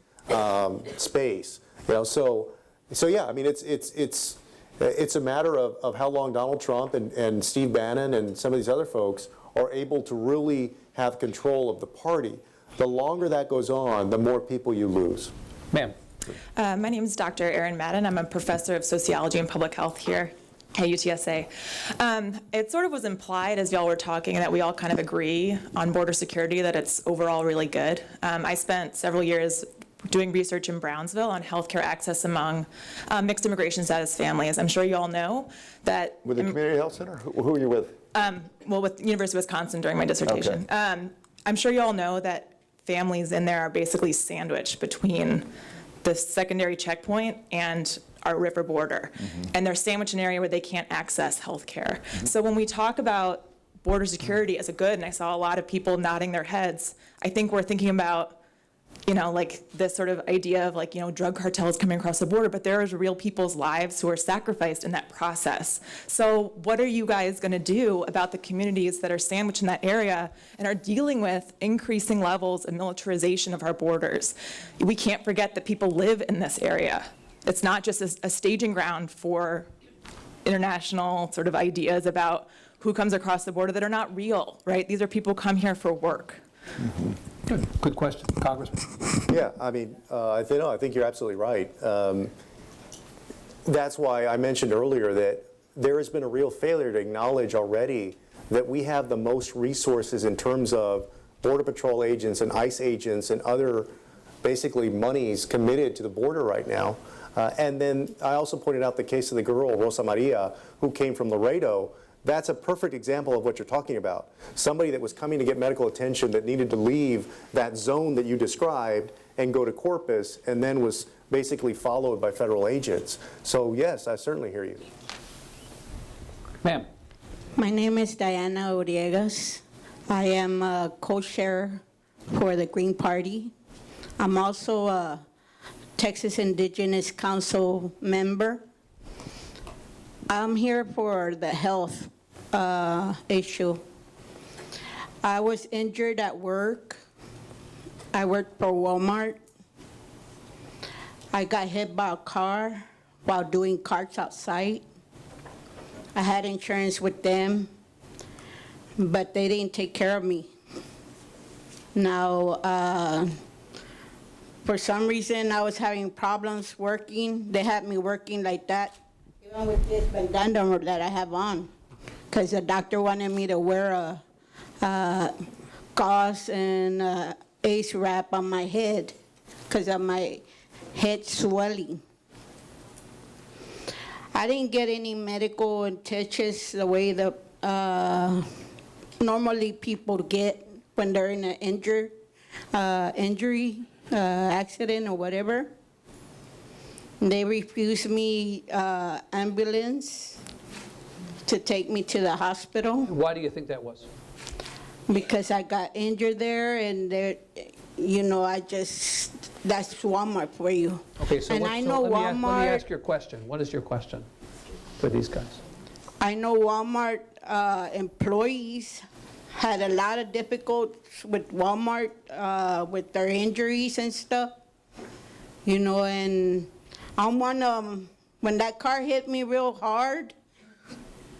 B: space. You know, so yeah, I mean, it's a matter of how long Donald Trump and Steve Bannon and some of these other folks are able to really have control of the party. The longer that goes on, the more people you lose.
A: Ma'am.
E: My name is Dr. Erin Madden. I'm a professor of sociology and public health here at UTSA. It sort of was implied as y'all were talking that we all kind of agree on border security, that it's overall really good. I spent several years doing research in Brownsville on healthcare access among mixed immigration status families. I'm sure you all know that...
C: With the Community Health Center? Who are you with?
E: Well, with University of Wisconsin during my dissertation.
C: Okay.
E: I'm sure you all know that families in there are basically sandwiched between the secondary checkpoint and our river border. And they're sandwiched in an area where they can't access health care. So when we talk about border security as a good, and I saw a lot of people nodding their heads, I think we're thinking about, you know, like this sort of idea of like, you know, drug cartels coming across the border, but there is real people's lives who are sacrificed in that process. So what are you guys going to do about the communities that are sandwiched in that area and are dealing with increasing levels of militarization of our borders? We can't forget that people live in this area. It's not just a staging ground for international sort of ideas about who comes across the border that are not real, right? These are people who come here for work.
A: Good question, Congressman.
B: Yeah, I mean, I think you're absolutely right. That's why I mentioned earlier that there has been a real failure to acknowledge already that we have the most resources in terms of Border Patrol agents and ICE agents and other basically monies committed to the border right now. And then I also pointed out the case of the girl, Rosa Maria, who came from Laredo. That's a perfect example of what you're talking about. Somebody that was coming to get medical attention that needed to leave that zone that you described and go to Corpus, and then was basically followed by federal agents. So yes, I certainly hear you.
A: Ma'am.
F: My name is Diana Uriegas. I am a co-chair for the Green Party. I'm also a Texas Indigenous Council member. I'm here for the health issue. I was injured at work. I worked for Walmart. I got hit by a car while doing carts outside. I had insurance with them, but they didn't take care of me. Now, for some reason, I was having problems working. They had me working like that, even with this bandana that I have on, because the doctor wanted me to wear a gauze and ace wrap on my head because of my head swelling. I didn't get any medical attentions the way the normally people get when they're in an injury, accident or whatever. They refused me ambulance to take me to the hospital
A: Why do you think that was?
F: because I got injured there, and that's Walmart for you.
A: Okay, so
F: And
A: what-
F: I
A: so
F: know
A: let me
F: Walmart.
A: ask your question. What is your question for these guys?
F: I know Walmart employees had a lot of difficulties with Walmart with their injuries and stuff. And I'm one of them. When that car hit me real hard,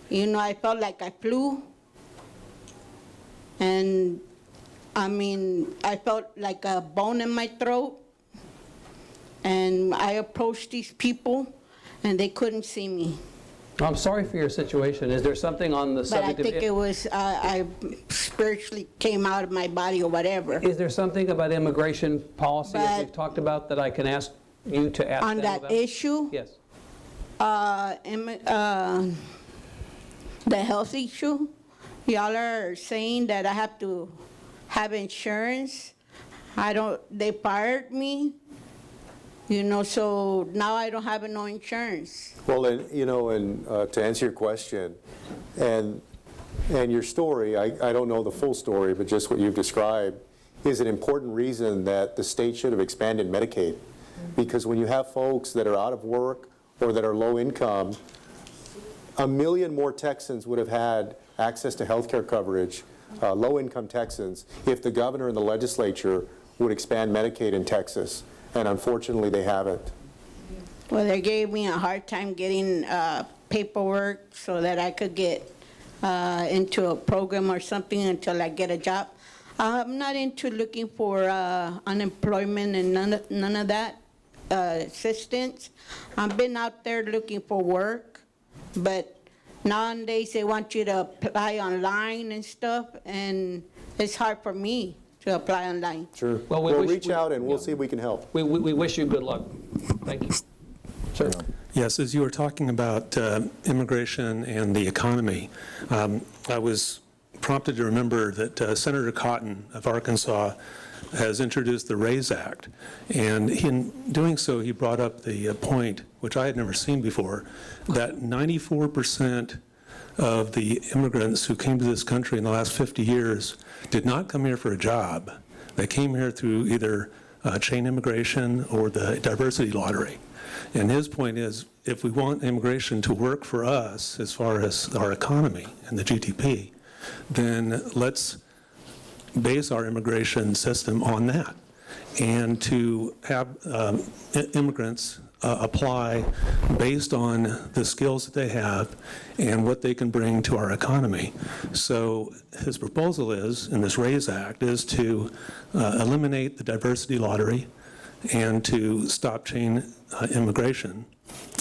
F: I felt like I flew. And I felt like a bone in my throat. And I approached these people, and they couldn't see me.
A: I'm sorry for your situation. Is there something on the
F: But I
A: subject
F: think
A: of...
F: it was, I spiritually came out of my body or whatever.
A: Is there something about immigration policy that
F: But-
A: we've talked about that I can ask you to ask
F: On
A: them
F: that
A: about?
F: issue,
A: Yes.
F: the health issue, y'all are saying that I have to have insurance. They fired me, so now I don't have no insurance.
B: Well, and to answer your question, and your story, I don't know the full story, but just what you've described is an important reason that the state should have expanded Medicaid. Because when you have folks that are out of work or that are low income, 1 million more Texans would have had access to health care coverage, low-income Texans, if the governor and the legislature would expand Medicaid in Texas. And unfortunately, they haven't.
F: Well, they gave me a hard time getting paperwork so that I could get into a program or something until I get a job. I'm not into looking for unemployment and none of that assistance. I've been out there looking for work, but nowadays they want you to apply online and stuff, and it's hard for me to apply online.
B: Sure.
A: Well,
B: We'll
A: we-
B: reach out and we'll
A: yeah.
B: see if we can help.
A: We wish you good luck. Thank you. Sir?
G: Yes, as you were talking about immigration and the economy, I was prompted to remember that Senator Cotton of Arkansas has introduced the RAISE Act, and in doing so, he brought up the point, which I had never seen before, that 94% of the immigrants who came to this country in the last 50 years did not come here for a job. They came here through either chain immigration or the diversity lottery. And his point is, if we want immigration to work for us as far as our economy and the GDP, then let's base our immigration system on that. And to have immigrants apply based on the skills that they have and what they can bring to our economy. So his proposal is, in this RAISE Act, is to eliminate the diversity lottery and to stop chain immigration,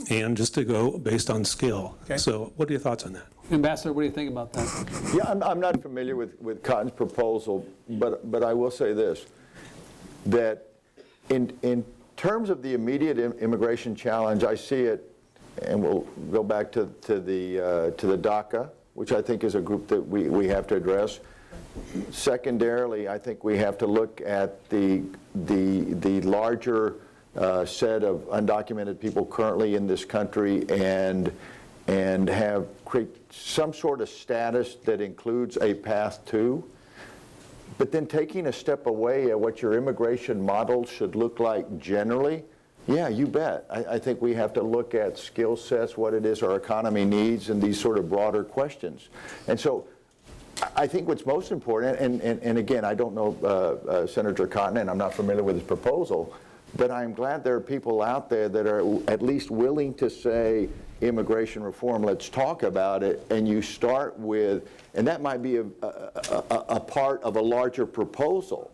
G: and just to go based on skill.
A: Okay.
G: So what are your thoughts on that?
A: Ambassador, what do you think about that?
C: Yeah, I'm not familiar with Cotton's proposal, but I will say this, that in terms of the immediate immigration challenge, I see it, and we'll go back to the DACA, which I think is a group that we have to address. Secondarily, I think we have to look at the larger set of undocumented people currently in this country and create some sort of status that includes a path to. But then taking a step away at what your immigration model should look like generally, yeah, you bet. I think we have to look at skill sets, what it is our economy needs, and these sort of broader questions. And so I think what's most important, and again, I don't know Senator Cotton, and I'm not familiar with his proposal, but I'm glad there are people out there that are at least willing to say, immigration reform, let's talk about it, and you start with, and that might be a part of a larger proposal,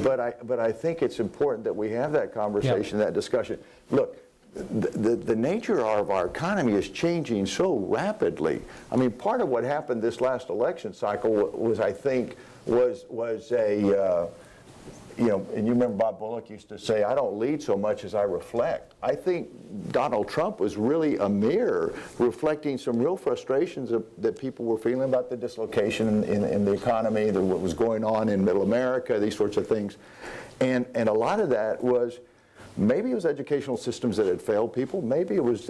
C: but I think it's important that we have that conversation, that discussion. Look, the nature of our economy is changing so rapidly. I mean, part of what happened this last election cycle was, I think, was a you know, and you remember Bob Bullock used to say, I don't lead so much as I reflect. I think Donald Trump was really a mirror reflecting some real frustrations that people were feeling about the dislocation in the economy, what was going on in Middle America, these sorts of things. And a lot of that was, maybe it was educational systems that had failed people, maybe it was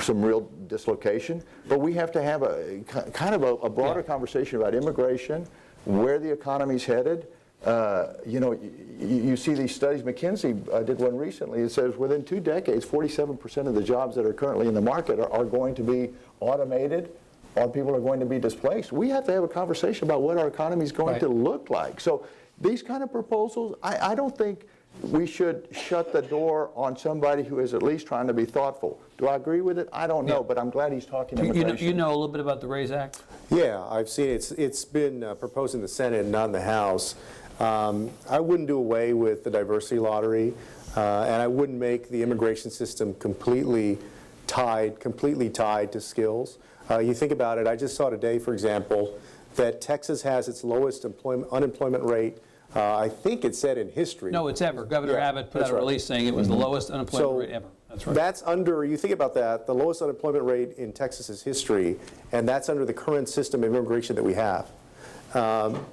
C: some real dislocation, but we have to have a kind of a broader conversation about immigration, where the economy's headed. You know, you see these studies. McKinsey did one recently. It says within 2 decades, 47% of the jobs that are currently in the market are going to be automated, or people are going to be displaced. We have to have a conversation about what our economy is going to look like. So these kind of proposals, I don't think we should shut the door on somebody who is at least trying to be thoughtful. Do I agree with it? I don't know, but I'm glad he's talking immigration.
A: You know a little bit about the RAISE Act?
B: Yeah, I've seen it. It's been proposed in the Senate and not in the House. I wouldn't do away with the diversity lottery, and I wouldn't make the immigration system completely tied to skills. You think about it, I just saw today, for example, that Texas has its lowest unemployment rate, I think it said in history.
A: No, it's ever. Governor Abbott put out a release saying it was the lowest unemployment rate ever. That's right. That's
B: under, you think about that, the lowest unemployment rate in Texas's history, and that's under the current system of immigration that we have.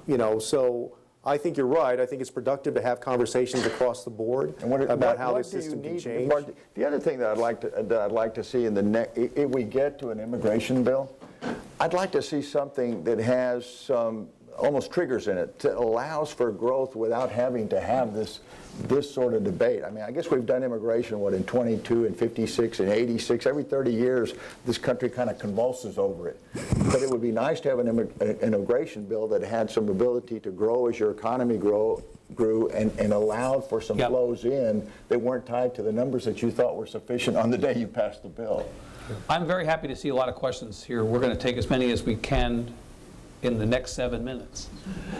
B: You know, so I think you're right. I think it's productive to have conversations across the board about how the system can change.
C: The other thing that I'd like to see in the if we get to an immigration bill, I'd like to see something that has some almost triggers in it that allows for growth without having to have this sort of debate. I mean, I guess we've done immigration, what, in 22 and 56 and 86. Every 30 years, this country kind of convulses over it. But it would be nice to have an immigration bill that had some ability to grow as your economy grew and allowed for some flows in that weren't tied to the numbers that you thought were sufficient on the day you passed the bill.
A: I'm very happy to see a lot of questions here. We're going to take as many as we can in the next 7 minutes.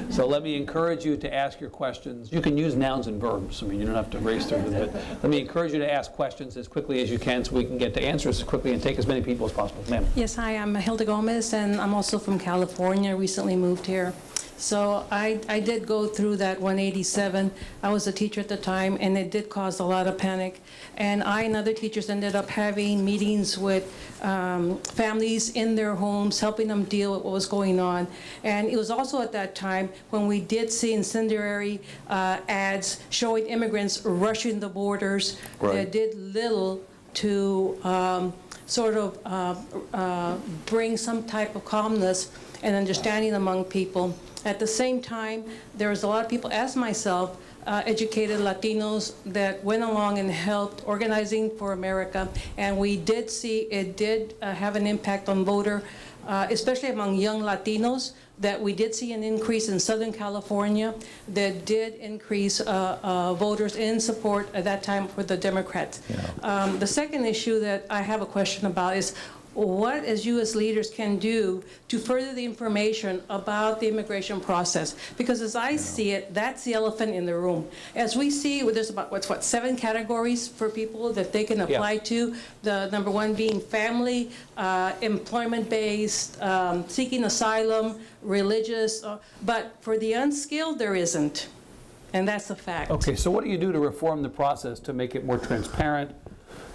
A: So let me encourage you to ask your questions. You can use nouns and verbs. I mean, you don't have to race through them, but let me encourage you to ask questions as quickly as you can so we can get to answers as quickly and take as many people as possible. Ma'am.
H: Yes, hi, I'm Hilda Gomez, and I'm also from California, recently moved here. So I did go through that 187. I was a teacher at the time, and it did cause a lot of panic. And I and other teachers ended up having meetings with families in their homes, helping them deal with what was going on. And it was also at that time when we did see incendiary ads showing immigrants rushing the borders that did little to sort of bring some type of calmness and understanding among people. At the same time, there was a lot of people, as myself, educated Latinos that went along and helped organizing for America, and we did see it did have an impact on voter, especially among young Latinos, that we did see an increase in Southern California that did increase voters in support at that time for the Democrats. The second issue that I have a question about is what, as you as leaders, can do to further the information about the immigration process. Because as I see it, that's the elephant in the room. As we see, there's about, 7 categories for people that they can apply to. The number one being family, employment-based, seeking asylum, religious, but for the unskilled, there isn't. And that's a fact.
A: Okay, so what do you do to reform the process to make it more transparent,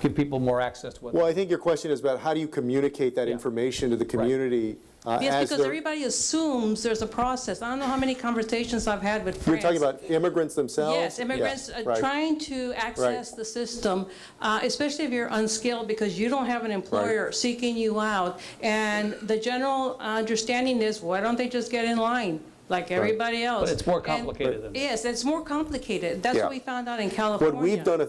A: give people more access to what?
B: Well, I think your question is about how do you communicate that information to the community?
H: Yes,
B: as
H: because everybody assumes there's a process. I don't know how many conversations I've had with friends.
B: You're talking about immigrants themselves?
H: Yes, immigrants
B: right.
H: trying to access the system, especially if you're unskilled because you don't have an employer seeking you out. And the general understanding is, why don't they just get in line like everybody else?
A: But it's more complicated than that.
H: Yes, it's more complicated. That's what we found out in California.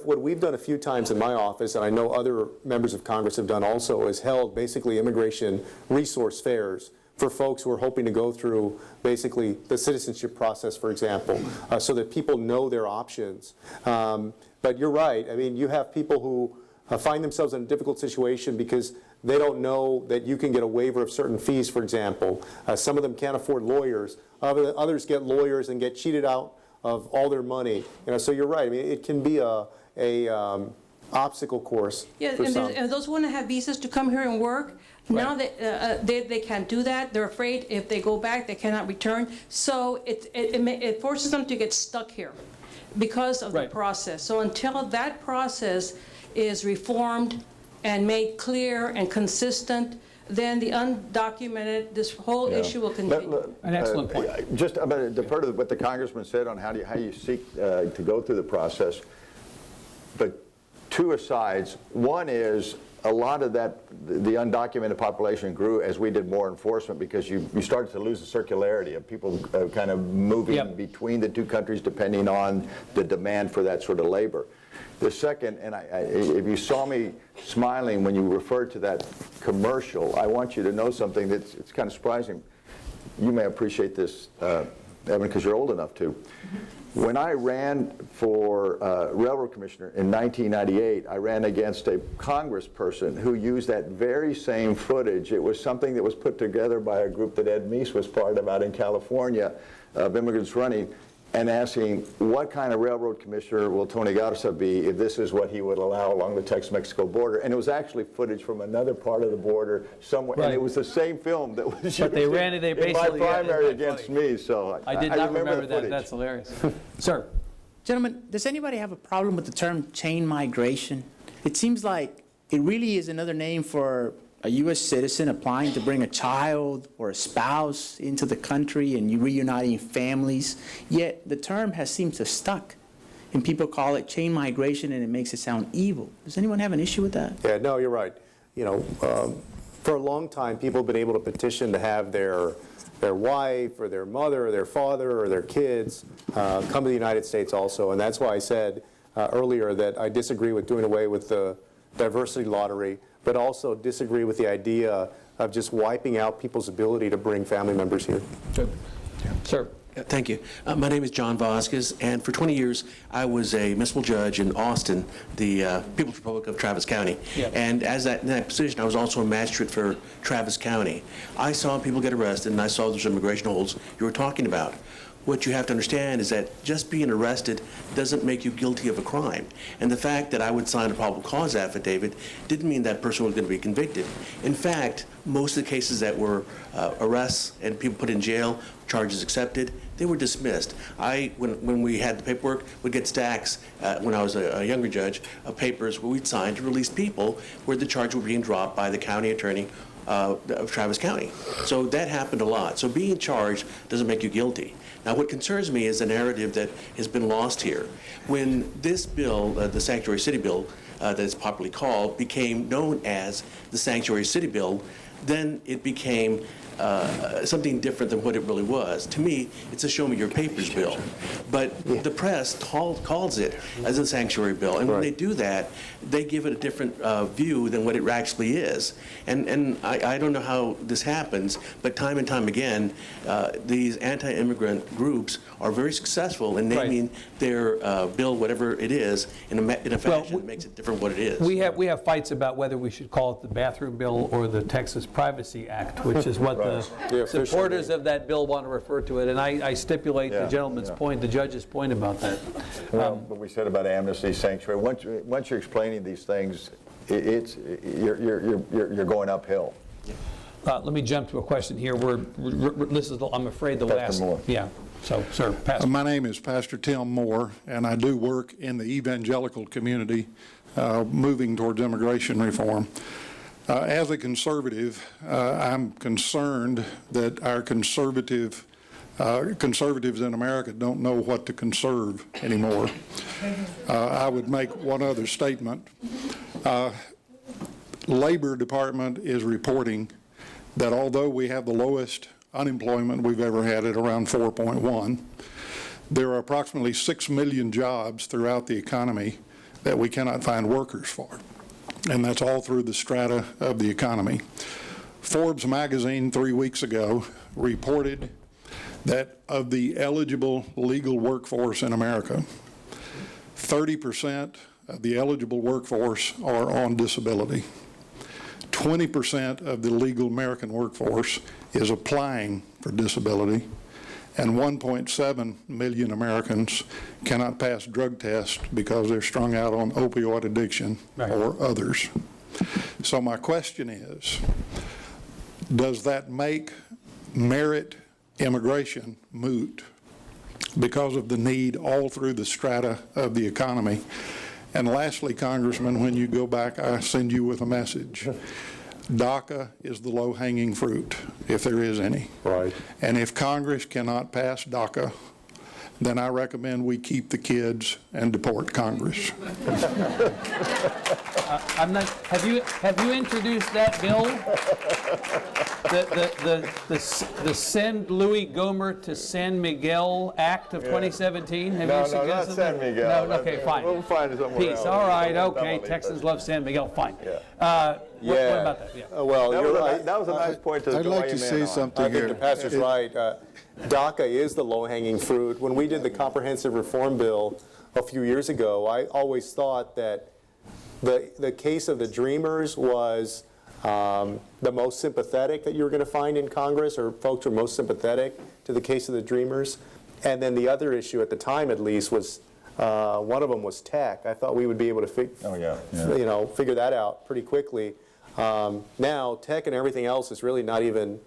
B: What we've done a few times in my office, and I know other members of Congress have done also, is held basically immigration resource fairs for folks who are hoping to go through basically the citizenship process, for example, so that people know their options. But you're right. I mean, you have people who find themselves in a difficult situation because they don't know that you can get a waiver of certain fees, for example. Some of them can't afford lawyers. Others get lawyers and get cheated out of all their money. So you're right. I mean, it can be a obstacle course for some.
H: And those who want to have visas to come here and work, now they can't do that. They're afraid if they go back, they cannot return. So it forces them to get stuck here because of the process. So until that process is reformed and made clear and consistent, then the undocumented, this whole issue will continue.
A: An excellent point.
C: Just I'm going to defer to what the congressman said on how you seek to go through the process. But 2 asides. One is a lot of that, the undocumented population grew as we did more enforcement because you started to lose the circularity of people kind of moving between the 2 countries depending on the demand for that sort of labor. The second, and if you saw me smiling when you referred to that commercial, I want you to know something that's it's kind of surprising. You may appreciate this, Evan, because you're old enough to. When I ran for railroad commissioner in 1998, I ran against a congressperson who used that very same footage. It was something that was put together by a group that Ed Meese was part of out in California of immigrants running, and asking what kind of railroad commissioner will Tony Garza be if this is what he would allow along the Tex-Mexico border. And it was actually footage from another part of the border somewhere. And it was the same film that was used
A: they ran it, they
C: in my
A: basically
C: primary against me. So
A: I did not remember
C: the
A: that.
C: footage.
A: That's hilarious. Sir.
I: Gentlemen, does anybody have a problem with the term chain migration? It seems like it really is another name for a U.S. citizen applying to bring a child or a spouse into the country and you reuniting families, yet the term has seemed to stuck. And people call it chain migration and it makes it sound evil. Does anyone have an issue with that?
B: Yeah, no, you're right. For a long time, people have been able to petition to have their wife or their mother or their father or their kids come to the United States also. And that's why I said earlier that I disagree with doing away with the diversity lottery, but also disagree with the idea of just wiping out people's ability to bring family members here.
A: Good. Sir.
J: Thank you. My name is John Vasquez, and for 20 years I was a municipal judge in Austin, the People's Republic of Travis County.
A: Yep.
J: And in that position, I was also a magistrate for Travis County. I saw people get arrested, and I saw those immigration holds you were talking about. What you have to understand is that just being arrested doesn't make you guilty of a crime. And the fact that I would sign a probable cause affidavit didn't mean that person was going to be convicted. In fact, most of the cases that were arrests and people put in jail, charges accepted, they were dismissed. When we had the paperwork, we'd get stacks, when I was a younger judge, of papers where we'd sign to release people where the charge was being dropped by the county attorney of Travis County. So that happened a lot. So being charged doesn't make you guilty. Now, what concerns me is the narrative that has been lost here. When this bill, the Sanctuary City Bill, that is popularly called, became known as the Sanctuary City Bill, then it became something different than what it really was. To me, it's a show me your papers bill. But the press calls it as a sanctuary bill. And when they do that, they give it a different view than what it actually is. And I don't know how this happens, but time and time again, these anti-immigrant groups are very successful in naming their bill, whatever it is, in a fashion that makes it different what it is.
A: We have fights about whether we should call it the bathroom bill or the Texas Privacy Act, which is what the supporters of that bill want to refer to it. And I stipulate the gentleman's point, the judge's point about that.
C: Well, what we said about amnesty, sanctuary, once you're explaining these things, you're going uphill.
A: Let me jump to a question here. This is, I'm afraid, the
C: Pastor
A: last.
C: Moore.
A: Yeah. So, sir, Pastor.
K: My name is Pastor Tim Moore, and I do work in the evangelical community, moving towards immigration reform. As a conservative, I'm concerned that our conservatives in America don't know what to conserve anymore. I would make one other statement. Labor Department is reporting that although we have the lowest unemployment we've ever had at around 4.1, there are approximately 6 million jobs throughout the economy that we cannot find workers for. And that's all through the strata of the economy. Forbes magazine 3 weeks ago reported that of the eligible legal workforce in America, 30% of the eligible workforce are on disability. 20% of the legal American workforce is applying for disability, and 1.7 million Americans cannot pass drug tests because they're strung out on opioid addiction or others. So my question is, does that make merit immigration moot because of the need all through the strata of the economy? And lastly, Congressman, when you go back, I send you with a message. DACA is the low-hanging fruit, if there is any. Right. And if Congress cannot pass DACA, then I recommend we keep the kids and deport Congress.
A: I'm not. Have you introduced that bill? The Send Louis Gomer to San Miguel Act of 2017. Have you suggested
C: not San
A: that?
C: Miguel.
A: No. Okay, fine.
C: We'll find it somewhere
A: Peace.
C: else.
A: All right. Okay. Texans love San Miguel. Fine. What about that? Yeah.
B: Well, you're right.
C: That was a nice point to
K: I'd like to say something
B: I think
K: here.
B: the pastor's right. DACA is the low-hanging fruit. When we did the comprehensive reform bill a few years ago, I always thought that the case of the Dreamers was the most sympathetic that you were going to find in Congress, or folks were most sympathetic to the case of the Dreamers. And then the other issue at the time, at least, was one of them was tech. I thought we would be able to figure that out pretty quickly. Now, tech and everything else is really not even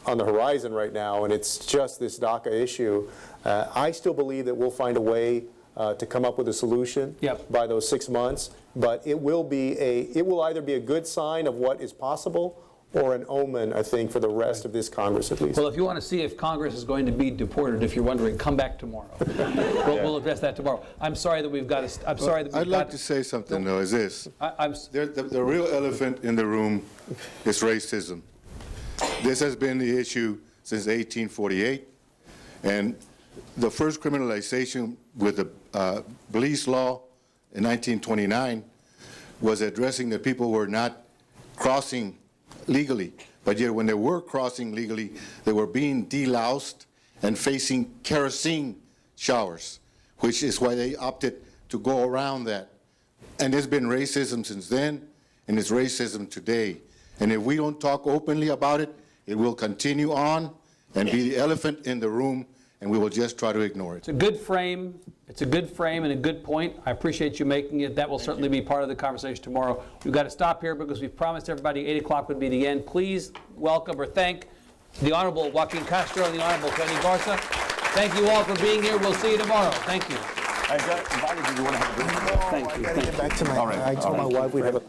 B: on the horizon right now, and it's just this DACA issue. I still believe that we'll find a way to come up with a solution by those 6 months, but it will either be a good sign of what is possible or an omen, I think, for the rest of this Congress at least.
A: Well, if you want to see if Congress is going to be deported, if you're wondering, come back tomorrow. We'll address that tomorrow. I'm sorry that we've got to. I'm sorry that we've
L: I'd like to say something, though, is this. The real elephant in the room is racism. This has been the issue since 1848, and the first criminalization with the police law in 1929 was addressing the people who were not crossing legally, but yet when they were crossing legally, they were being deloused and facing kerosene showers, which is why they opted to go around that. And there's been racism since then, and it's racism today. And if we don't talk openly about it, it will continue on and be the elephant in the room, and we will just try to ignore it.
A: It's a good frame. It's a good frame and a good point. I appreciate you making it. That will certainly be part of the conversation tomorrow. We've got to stop here because we've promised everybody 8 o'clock would be the end. Please welcome or thank the Honorable Joaquin Castro and the Honorable Tony Garza. Thank you all for being here. We'll see you tomorrow. Thank you.
C: Did you want to have a drink?
A: Thank you.
B: I gotta get back to my. I told my wife we'd have a.